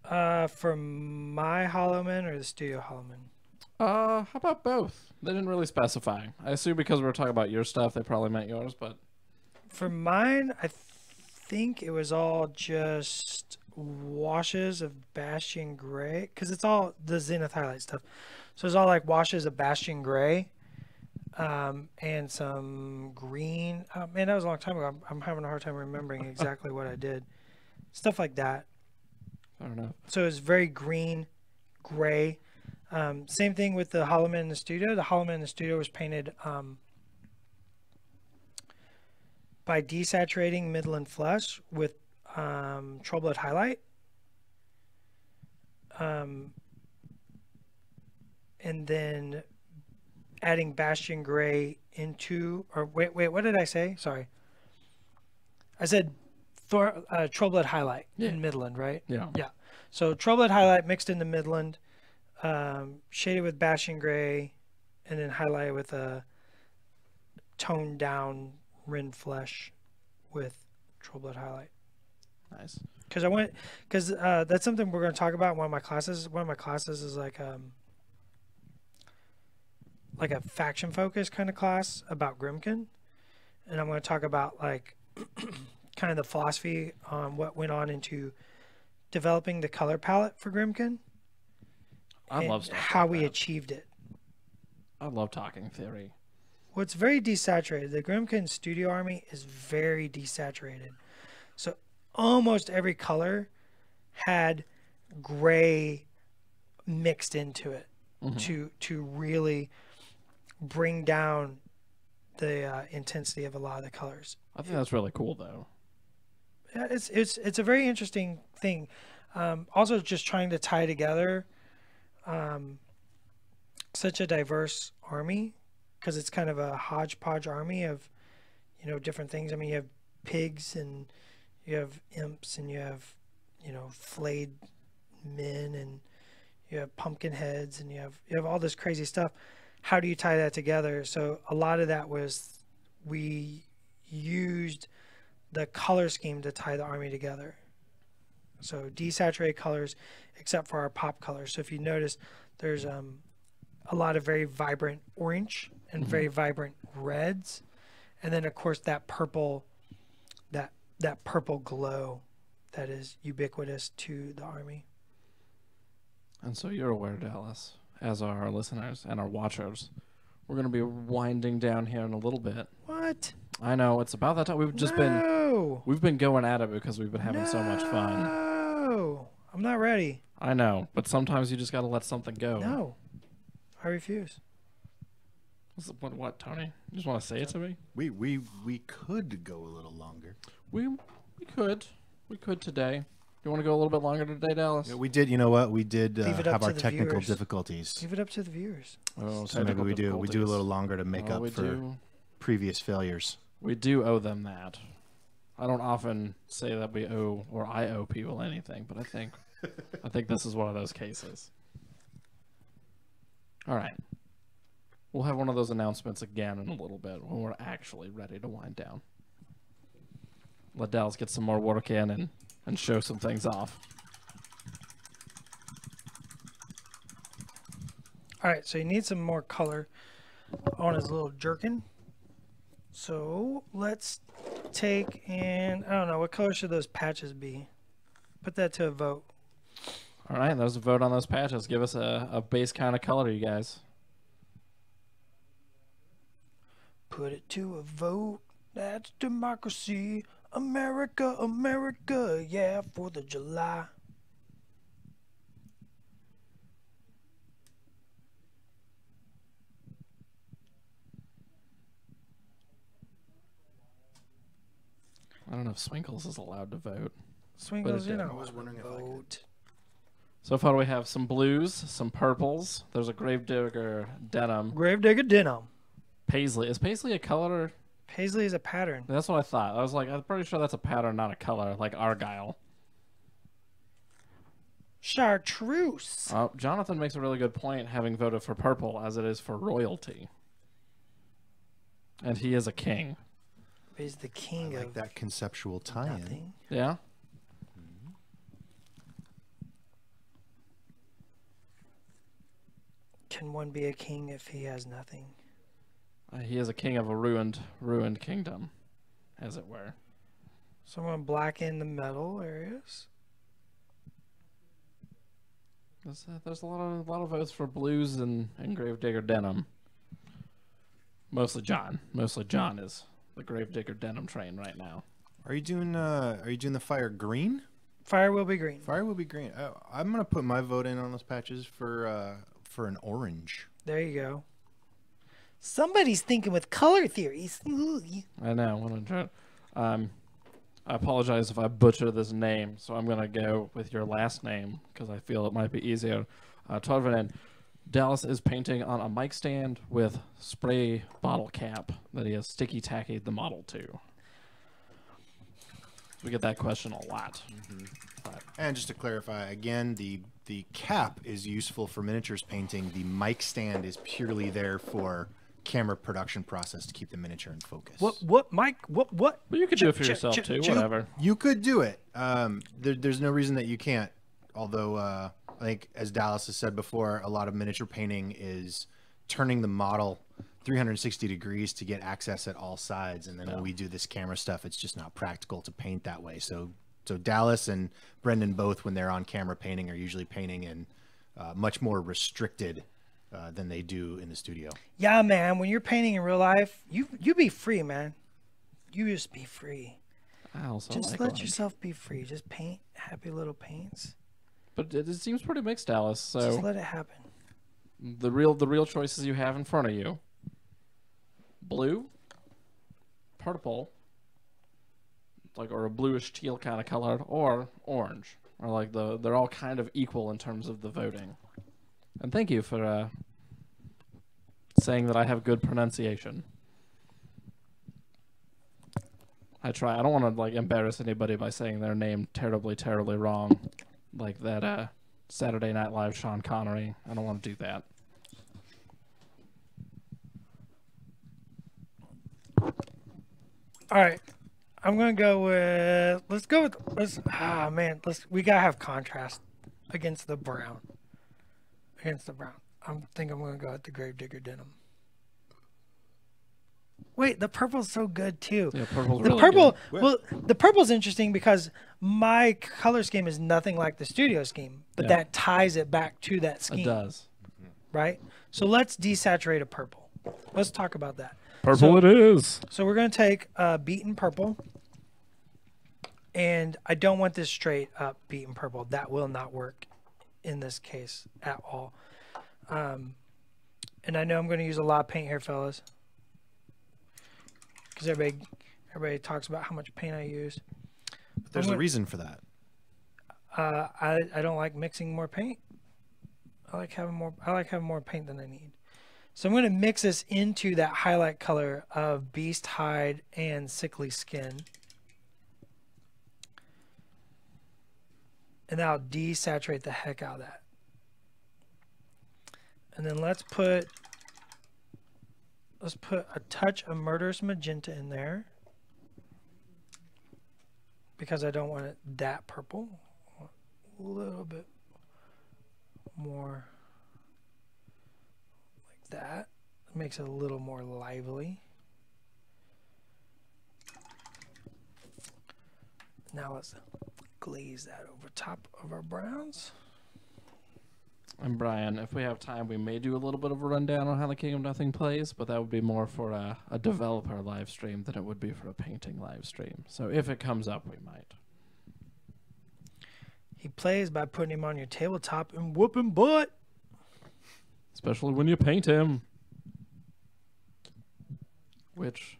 For my Hollow Man or the Studio Hollow Man? How about both? They didn't really specify. I assume because we were talking about your stuff, they probably meant yours, but... For mine, I think it was all just washes of Bastion Gray, because it's all the Zenith highlight stuff. So it's all like washes of Bastion Gray, and some green. Man, that was a long time ago. I'm having a hard time remembering exactly what I did. Stuff like that. I don't know. So it's very green, gray. Same thing with the Hollow Man in the studio. The Hollow Man in the studio was painted by desaturating Midland Flesh with Trollblood highlight. And then adding Bastion Gray into, or wait, what did I say? Sorry. I said Trollblood highlight in Midland, right? Yeah. Yeah. So Trollblood highlight mixed into Midland, shaded with Bastion Gray, and then highlighted with a toned down Rin Flesh with Trollblood highlight. Nice. Because that's something we're going to talk about in one of my classes. One of my classes is like a faction focus kind of class about Grimkin, and I'm going to talk about like kind of the philosophy on what went on into developing the color palette for Grimkin. I and love stuff how like we that. achieved it. I love talking theory. Well, it's very desaturated. The Grimkin Studio Army is very desaturated. So almost every color had gray mixed into it to really bring down the intensity of a lot of the colors. I think that's really cool, though. Yeah, it's a very interesting thing. Also, just trying to tie together such a diverse army, because it's kind of a hodgepodge army of, different things. I mean, you have pigs and you have imps and you have, flayed men and you have pumpkin heads and you have all this crazy stuff. How do you tie that together? So a lot of that was we used the color scheme to tie the army together. So desaturated colors, except for our pop colors. So if you notice, there's a lot of very vibrant orange and very vibrant reds, and then of course that purple, that purple glow that is ubiquitous to the army. And so you're aware, Dallas, as are our listeners and our watchers, we're going to be winding down here in a little bit. What? I know, it's about that time. We've been going at it because we've been having so much fun. No, I'm not ready. I know, but sometimes you just got to let something go. No, I refuse. What, Tony? You just want to say it to me? We could go a little longer. We could today. You want to go a little bit longer today, Dallas? Yeah, we did. You know what? We did Leave it up have to our the technical viewers. difficulties. Leave it up to the viewers. Oh, So maybe we do. We do a little longer to make up for previous failures. We do owe them that. I don't often say that we owe or I owe people anything, but I think this is one of those cases. All right. We'll have one of those announcements again in a little bit when we're actually ready to wind down. Let Dallas get some more work in, and and show some things off. All right, so you need some more color on his little jerkin. So let's take and I don't know, what color should those patches be? Put that to a vote. All right, there's a vote on those patches. Give us a base kind of color, you guys. Put it to a vote. That's democracy. America, America, yeah, 4th of July. I don't know if Swinkles is allowed to vote. Swingles, you did. know, I was wondering if I could. vote. So far we have some blues, some purples. There's a Gravedigger denim. Gravedigger denim. Paisley. Is Paisley a color? Paisley is a pattern. That's what I thought. I was like, I'm pretty sure that's a pattern, not a color, like Argyle. Chartreuse. Jonathan makes a really good point having voted for purple as it is for royalty. And he is a king. He's the king I like of that conceptual tie-in. nothing. Yeah? Can one be a king if he has nothing? He is a king of a ruined kingdom, as it were. So I'm going to blacken the metal areas. There's a lot of votes for blues and Gravedigger denim. Mostly John. Mostly John is the Gravedigger denim train right now. Are you doing the fire green? Fire will be green. Fire will be green. I'm gonna put my vote in on those patches for an orange. There you go. Somebody's thinking with color theories. Ooh. I know. I apologize if I butcher this name, so I'm going to go with your last name because I feel it might be easier. Torvinen, Dallas is painting on a mic stand with spray bottle cap that he has sticky tackied the model to. We get that question a lot. And just to clarify again, the cap is useful for miniatures painting. The mic stand is purely there for camera production process to keep the miniature in focus. What, Mike? What? But you could do it for yourself too, whatever. You could do it. There's no reason that you can't. Although I think, as Dallas has said before, a lot of miniature painting is turning the model 360 degrees to get access at all sides. And then when we do this camera stuff, it's just not practical to paint that way. So Dallas and Brendan both, when they're on camera painting, are usually painting in much more restricted than they do in the studio. Yeah, man. When you're painting in real life, you be free, man. You just be free. I also Just like let orange. yourself be free. Just paint happy little paints. But it seems pretty mixed, Dallas. Just So let it happen. the real choices you have in front of you: blue, purple, or a bluish teal kind of color, or orange, or like they're all kind of equal in terms of the voting. And thank you for saying that I have good pronunciation. I try. I don't want to embarrass anybody by saying their name terribly, terribly wrong, like that Saturday Night Live Sean Connery. I don't want to do that. All right. I'm gonna go with. We gotta have contrast against the brown. I think I'm gonna go with the Gravedigger denim. Wait, the purple's so good too. Yeah, purple's The really purple, good. well, the purple's interesting because my color scheme is nothing like the studio scheme, but Yeah. that ties it back to that scheme, It does. right? So let's desaturate a purple. Let's talk about that. Purple it is. So we're going to take beaten purple, and I don't want this straight up beaten purple. That will not work in this case at all. And I know I'm going to use a lot of paint here, fellas, because everybody talks about how much paint I use. But there's a reason for that. I don't like mixing more paint. I like having more paint than I need. So I'm going to mix this into that highlight color of beast hide and sickly skin. And I'll desaturate the heck out of that. And then let's put a touch of murderous magenta in there. because I don't want it that purple. I want a little bit more like that. It makes it a little more lively. Now let's glaze that over top of our browns. And Brian, if we have time, we may do a little bit of a rundown on how the King of Nothing plays, but that would be more for a developer live stream than it would be for a painting live stream. So if it comes up, we might. He plays by putting him on your tabletop and whooping butt. Especially when you paint him. Which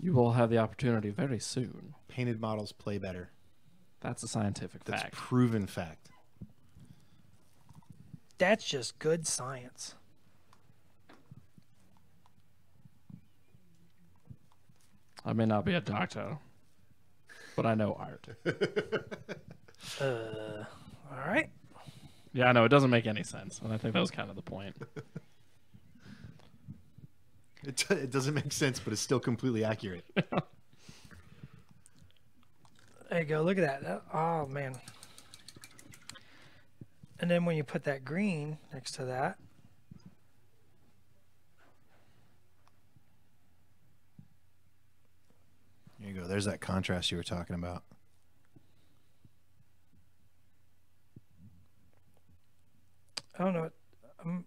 you will have the opportunity very soon. Painted models play better. That's a scientific That's fact. proven fact. That's just good science. I may not be a doctor, but I know art. All right. Yeah, I know, it doesn't make any sense, and I think that was kind of the point. It doesn't make sense, but it's still completely accurate. There you go. Look at that. Oh, man. And then when you put that green next to that, There you go. There's that contrast you were talking about. I don't know.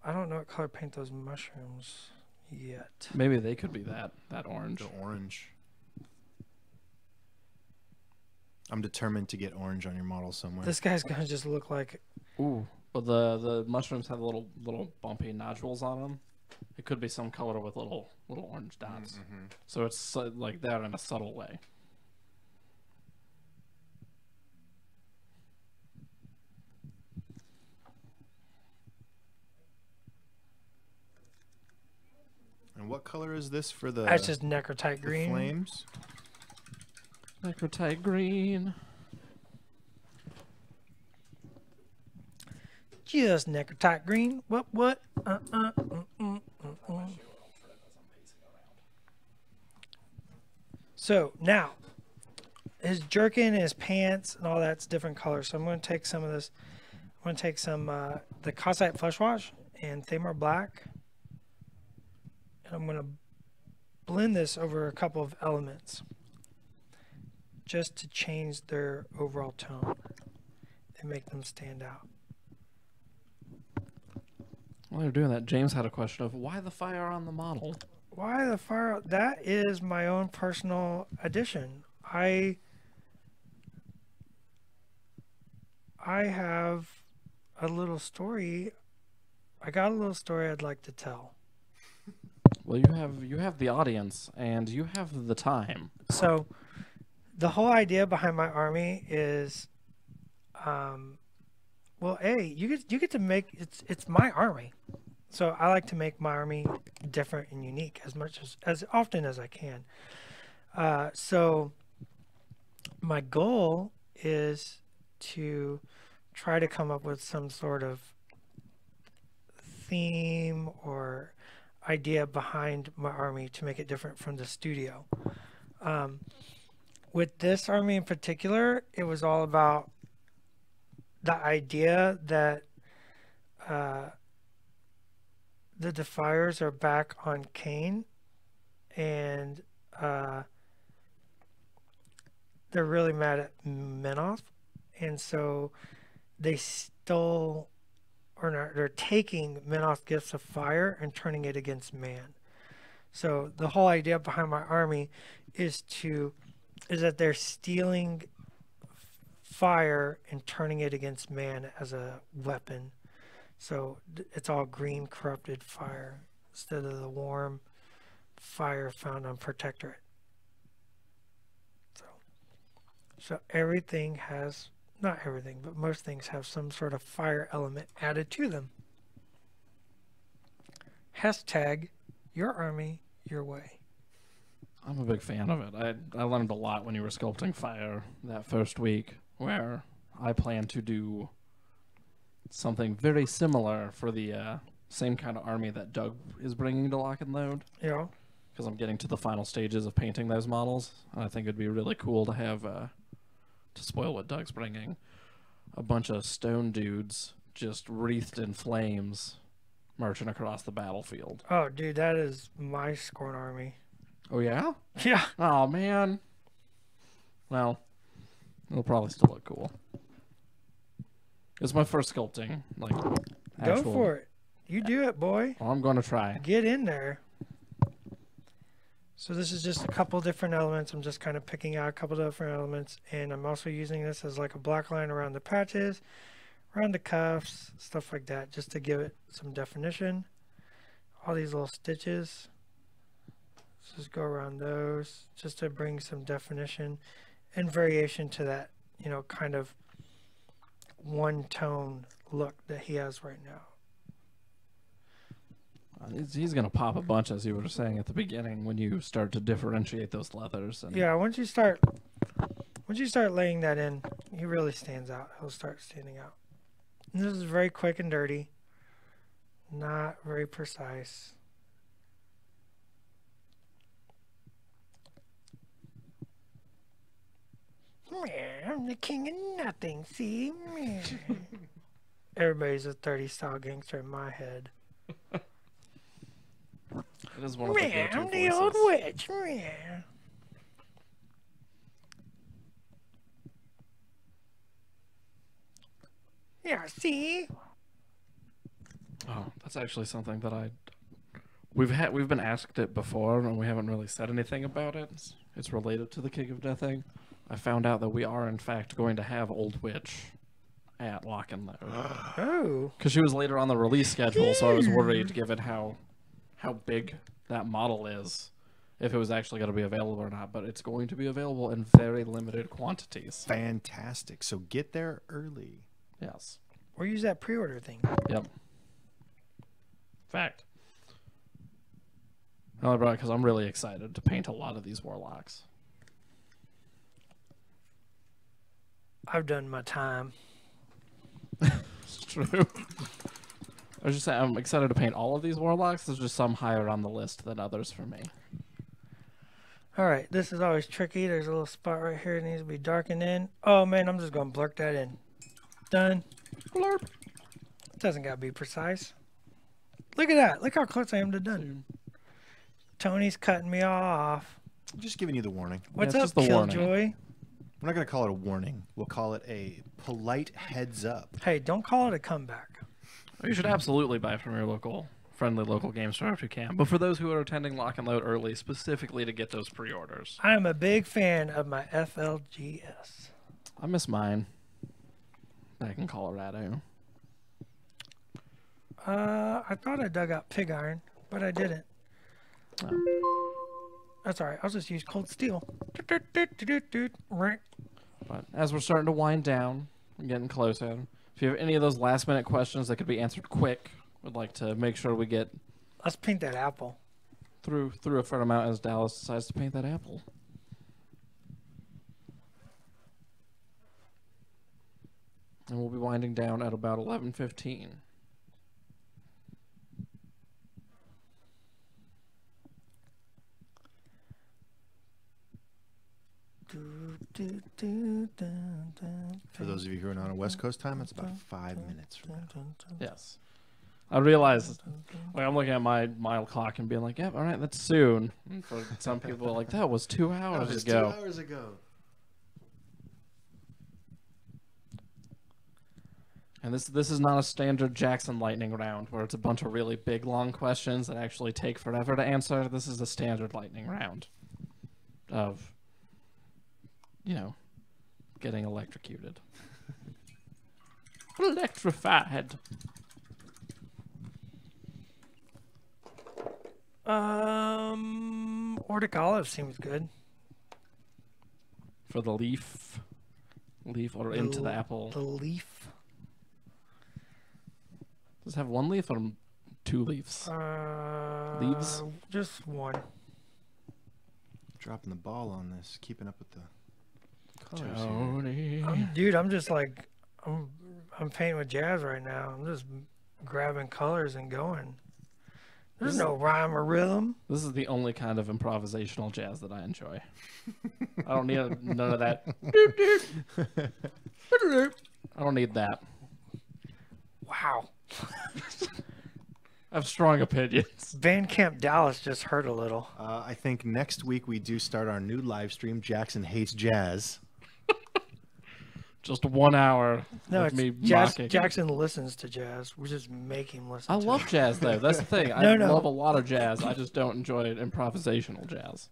I don't know what color to paint those mushrooms yet. Maybe they could be that orange. The orange. I'm determined to get orange on your model somewhere. This guy's gonna just look like. Ooh, but the mushrooms have little bumpy nodules on them. It could be some color with little orange dots. Mm-hmm. So it's like that in a subtle way. And what color is this for the, That's just necrotite the green. flames? Necrotite green. Just necrotite green. What? So now, his jerkin, his pants, and all that's different colors. So I'm going to take some of this. I'm going to take some the Calcite Flesh Wash and Thamar Black, and I'm going to blend this over a couple of elements, just to change their overall tone and make them stand out. While you're doing that, James had a question of why the fire on the model? Why the fire? That is my own personal addition. I have a little story. I got a little story I'd like to tell. Well, you have the audience and you have the time. So, the whole idea behind my army is, well, you get to make it's my army. So I like to make my army different and unique as often as I can. So my goal is to try to come up with some sort of theme or idea behind my army to make it different from the studio. With this army in particular, it was all about the idea that the Defiers are back on Cain, and they're really mad at Menoth, and so they stole, or not, they're taking Menoth's gifts of fire and turning it against man. So the whole idea behind my army is that they're stealing fire and turning it against man as a weapon. So it's all green corrupted fire instead of the warm fire found on Protectorate. So everything has, not everything, but most things have some sort of fire element added to them. Hashtag your army your way. I'm a big fan of it. I learned a lot when you were sculpting fire that first week, where I plan to do something very similar for the same kind of army that Doug is bringing to Lock and Load. Yeah. Because I'm getting to the final stages of painting those models, and I think it'd be really cool to have to spoil what Doug's bringing, a bunch of stone dudes just wreathed in flames marching across the battlefield. Oh, dude, that is my Scorn army. Oh, yeah? Yeah. Oh, man. Well, it'll probably still look cool. It's my first sculpting. Like, Go for it. You do it, boy. Well, I'm going to try. Get in there. So this is just a couple different elements. I'm just kind of picking out a couple different elements, and I'm also using this as like a black line around the patches, around the cuffs, stuff like that, just to give it some definition. All these little stitches. Let's just go around those, just to bring some definition and variation to that, you know, kind of one-tone look that he has right now. He's going to pop a bunch, as you were saying at the beginning, when you start to differentiate those leathers. And Yeah, once you start laying that in, he really stands out. He'll start standing out. And this is very quick and dirty, not very precise. I'm the king of nothing, see? Everybody's a 30 style gangster in my head. It is one of the go-to I'm the voices. old witch. Yeah, see? Oh, that's actually something that we've been asked it before, and we haven't really said anything about it. It's related to the King of Death thing. I found out that we are in fact going to have Old Witch at Lock and Load. Oh. Because she was later on the release schedule, so I was worried, given how big that model is, if it was actually going to be available or not. But it's going to be available in very limited quantities. Fantastic. So get there early. Yes. Or use that pre-order thing. Yep. Fact. Well, because I'm really excited to paint a lot of these warlocks. I've done my time. It's true. I was just saying, I'm excited to paint all of these warlocks. There's just some higher on the list than others for me. All right, this is always tricky. There's a little spot right here that needs to be darkened in. Oh, man, I'm just going to blurt that in. Done. Blurp. It doesn't got to be precise. Look at that. Look how close I am to done. Tony's cutting me off. I'm just giving you the warning. What's it's up, just the warning. Killjoy? We're not going to call it a warning. We'll call it a polite heads up. Hey, don't call it a comeback. You should absolutely buy from your friendly local game store if you can. But for those who are attending Lock and Load early, specifically to get those pre-orders. I am a big fan of my FLGS. I miss mine back in Colorado. I thought I dug out pig iron, but I didn't. That's all right. I'll just use cold steel. But as we're starting to wind down, we're getting closer. If you have any of those last-minute questions that could be answered quick, we'd like to make sure we get Let's paint that apple. through a fair amount as Dallas decides to paint that apple. And we'll be winding down at about 11:15. For those of you who are not on West Coast time, it's about 5 minutes from now. Yes. I realize, like, I'm looking at my mile clock and being like, yep, all right, that's soon. And for some people, like, that was 2 hours That was ago. 2 hours ago. And this is not a standard Jackson Lightning round where it's a bunch of really big, long questions that actually take forever to answer. This is a standard Lightning round of, getting electrocuted. Electrified. Ordic olive seems good. For the leaf or into the apple. The leaf. Does it have one leaf or 2 leaves? Leaves? Just one. Dropping the ball on this, keeping up with the colors here. Tony. Dude, I'm just like, I'm painting with jazz right now. I'm just grabbing colors and going. There's no rhyme or rhythm. This is the only kind of improvisational jazz that I enjoy. I don't need none of that. I don't need that. Wow. I have strong opinions. Van Camp Dallas just hurt a little. I think next week we do start our new live stream. Jackson Hates Jazz. Just 1 hour No, of it's me jazz. mocking. Jackson listens to jazz. We just make him listen. I to love it. jazz, though. That's the thing. I No. love a lot of jazz. I just don't enjoy improvisational jazz.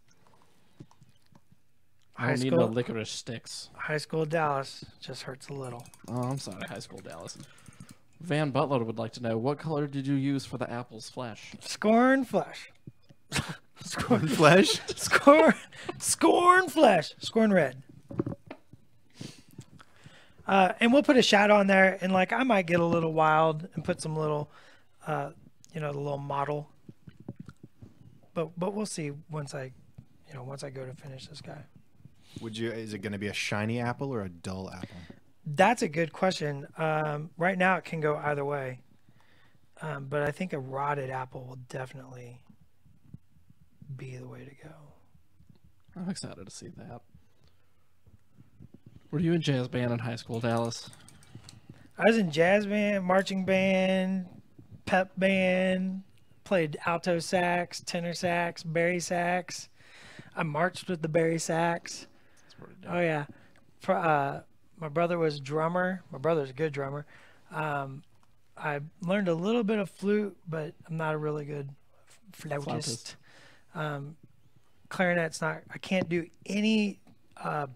I High don't need no school, licorice sticks. high school Dallas just hurts a little. Oh, I'm sorry, High School Dallas. Van Butler would like to know, what color did you use for the apple's flesh? Scorn flesh. Scorn Flesh? Scorn flesh. Scorn red. And we'll put a shadow on there, and like I might get a little wild and put some little, the little model. But we'll see once I go to finish this guy. Is it going to be a shiny apple or a dull apple? That's a good question. Right now it can go either way, but I think a rotted apple will definitely be the way to go. I'm excited to see that. Were you in jazz band in high school, Dallas? I was in jazz band, marching band, pep band, played alto sax, tenor sax, bari sax. I marched with the bari sax. That's pretty dope. Oh yeah. My brother was drummer. My brother's a good drummer. I learned a little bit of flute, but I'm not a really good flautist. Clarinet's not. I can't do any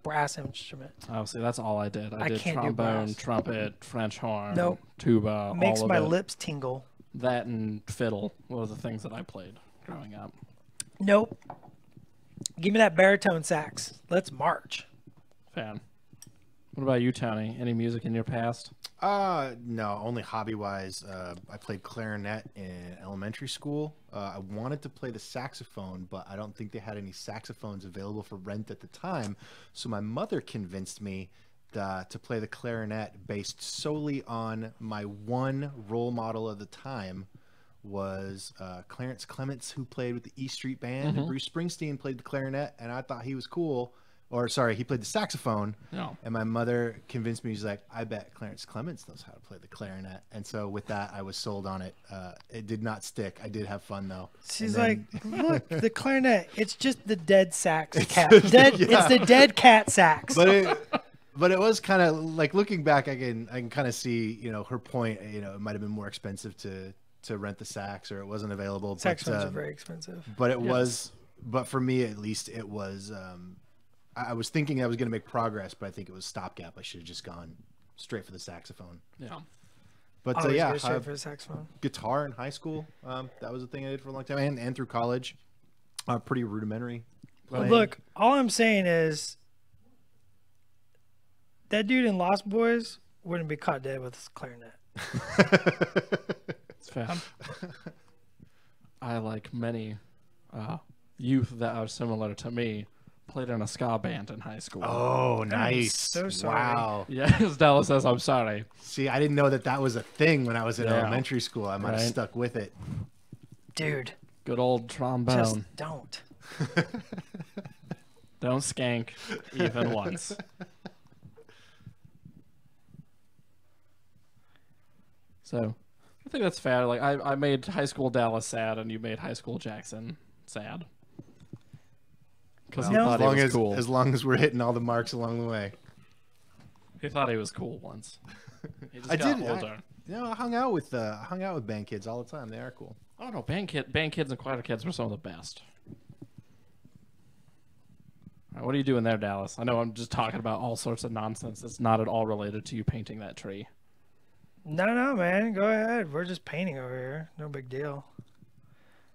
brass instrument. Oh, see, that's all I did. I I did can't do trombone, brass. trumpet, French horn, Nope. tuba, Makes all of my it. lips tingle. That and fiddle were the things that I played growing up. Nope. Give me that baritone sax. Let's march. Fan. What about you, Tony? Any music in your past? No, only hobby-wise. I played clarinet in elementary school. I wanted to play the saxophone, but I don't think they had any saxophones available for rent at the time. So my mother convinced me to play the clarinet based solely on my one role model of the time was Clarence Clements, who played with the E Street Band. And Bruce Springsteen played the clarinet, and I thought he was cool. Or sorry, he played the saxophone. No. And my mother convinced me. She's like, I bet Clarence Clements knows how to play the clarinet. And so with that, I was sold on it. It did not stick. I did have fun though. She's And like, look, the clarinet. It's just the dead sax cat. just- Dead. yeah. It's the dead cat sax. but it was kind of like looking back. I can kind of see her point. It might have been more expensive to rent the sax, or it wasn't available. Saxophones are very expensive. But it was. But for me, at least, it was. I was thinking I was going to make progress, but I think it was stopgap. I should have just gone straight for the saxophone. Yeah. But Always yeah, go straight for the saxophone. guitar in high school. That was a thing I did for a long time, and through college. Pretty rudimentary. playing. Look, all I'm saying is that dude in Lost Boys wouldn't be caught dead with his clarinet. It's fair. I, like many youth that are similar to me, played in a ska band in high school. Oh, nice! so sorry. Wow. Yes, Dallas says, I'm sorry. See, I didn't know that was a thing when I was in Yeah. elementary school. I might have Right. stuck with it. Dude, Good old trombone. just don't. Don't skank even once. So, I think that's fair. Like, I made high school Dallas sad, and you made high school Jackson sad. Because he No. thought he was cool. As long as we're hitting all the marks along the way. He thought he was cool once. He just I got did. older. I hung out with band kids all the time. They are cool. I don't know. Band kids and choir kids were some of the best. All right, what are you doing there, Dallas? I know I'm just talking about all sorts of nonsense that's not at all related to you painting that tree. No, man. Go ahead. We're just painting over here. No big deal.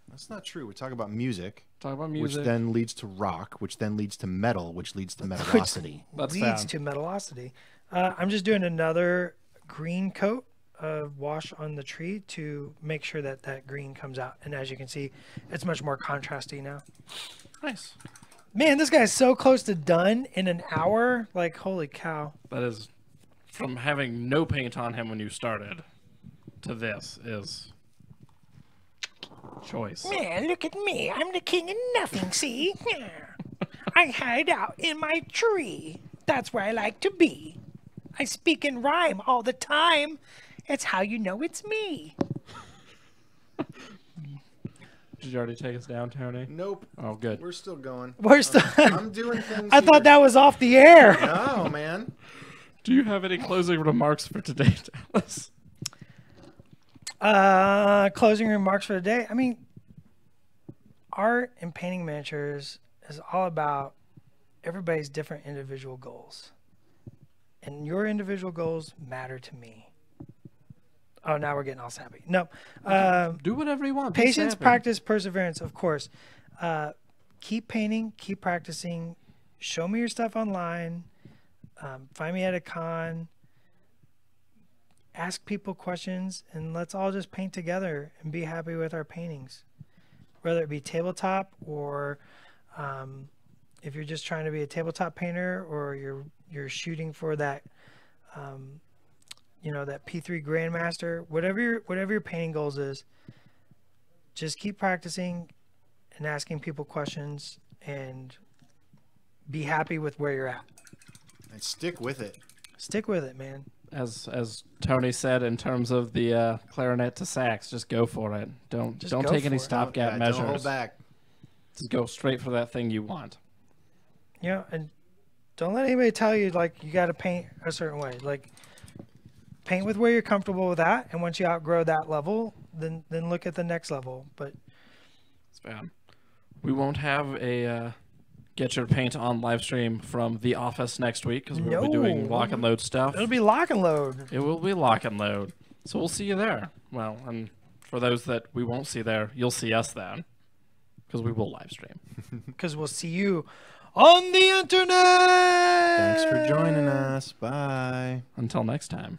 That's not true. We're talking about music, Talk about music. which then leads to rock, which then leads to metal, which leads to metalosity. That's Leads sad. to metalosity. I'm just doing another green coat of wash on the tree to make sure that that green comes out. And as you can see, it's much more contrasty now. Nice. Man, this guy's so close to done in an hour. Like, holy cow. That is, from having no paint on him when you started to this is choice. Man, look at me. I'm the king of nothing, see? I hide out in my tree. That's where I like to be. I speak in rhyme all the time. It's how you know it's me. Did you already take us down, Tony? Nope. Oh, good. We're still going. We're still. I'm doing things. I thought that was off the air. No, man. Do you have any closing remarks for today, Dallas? Closing remarks for the day. I mean, art and painting miniatures is all about everybody's different individual goals. And your individual goals matter to me. Oh, now we're getting all sappy. No. Do whatever you want. Be Patience, sappy. practice, perseverance, of course. Keep painting, keep practicing. Show me your stuff online. Find me at a con. Ask people questions, and let's all just paint together and be happy with our paintings. Whether it be tabletop or if you're just trying to be a tabletop painter or you're shooting for that that P3 Grandmaster, whatever your painting goals is, just keep practicing and asking people questions and be happy with where you're at. And stick with it. Stick with it, man. As Tony said, in terms of the clarinet to sax, just go for it. Don't go take any for it. stopgap measures. Don't hold back. Just go straight for that thing you want. And don't let anybody tell you like you got to paint a certain way. Like paint with where you're comfortable with that, and once you outgrow that level, then look at the next level. But It's bad. We won't have a Get Your Paint on live stream from the office next week because we'll be doing lock and load stuff. it'll be lock and load. It will be lock and load. So we'll see you there. Well, and for those that we won't see there, you'll see us then because we will live stream. Because we'll see you on the internet. Thanks for joining us. Bye. Until next time.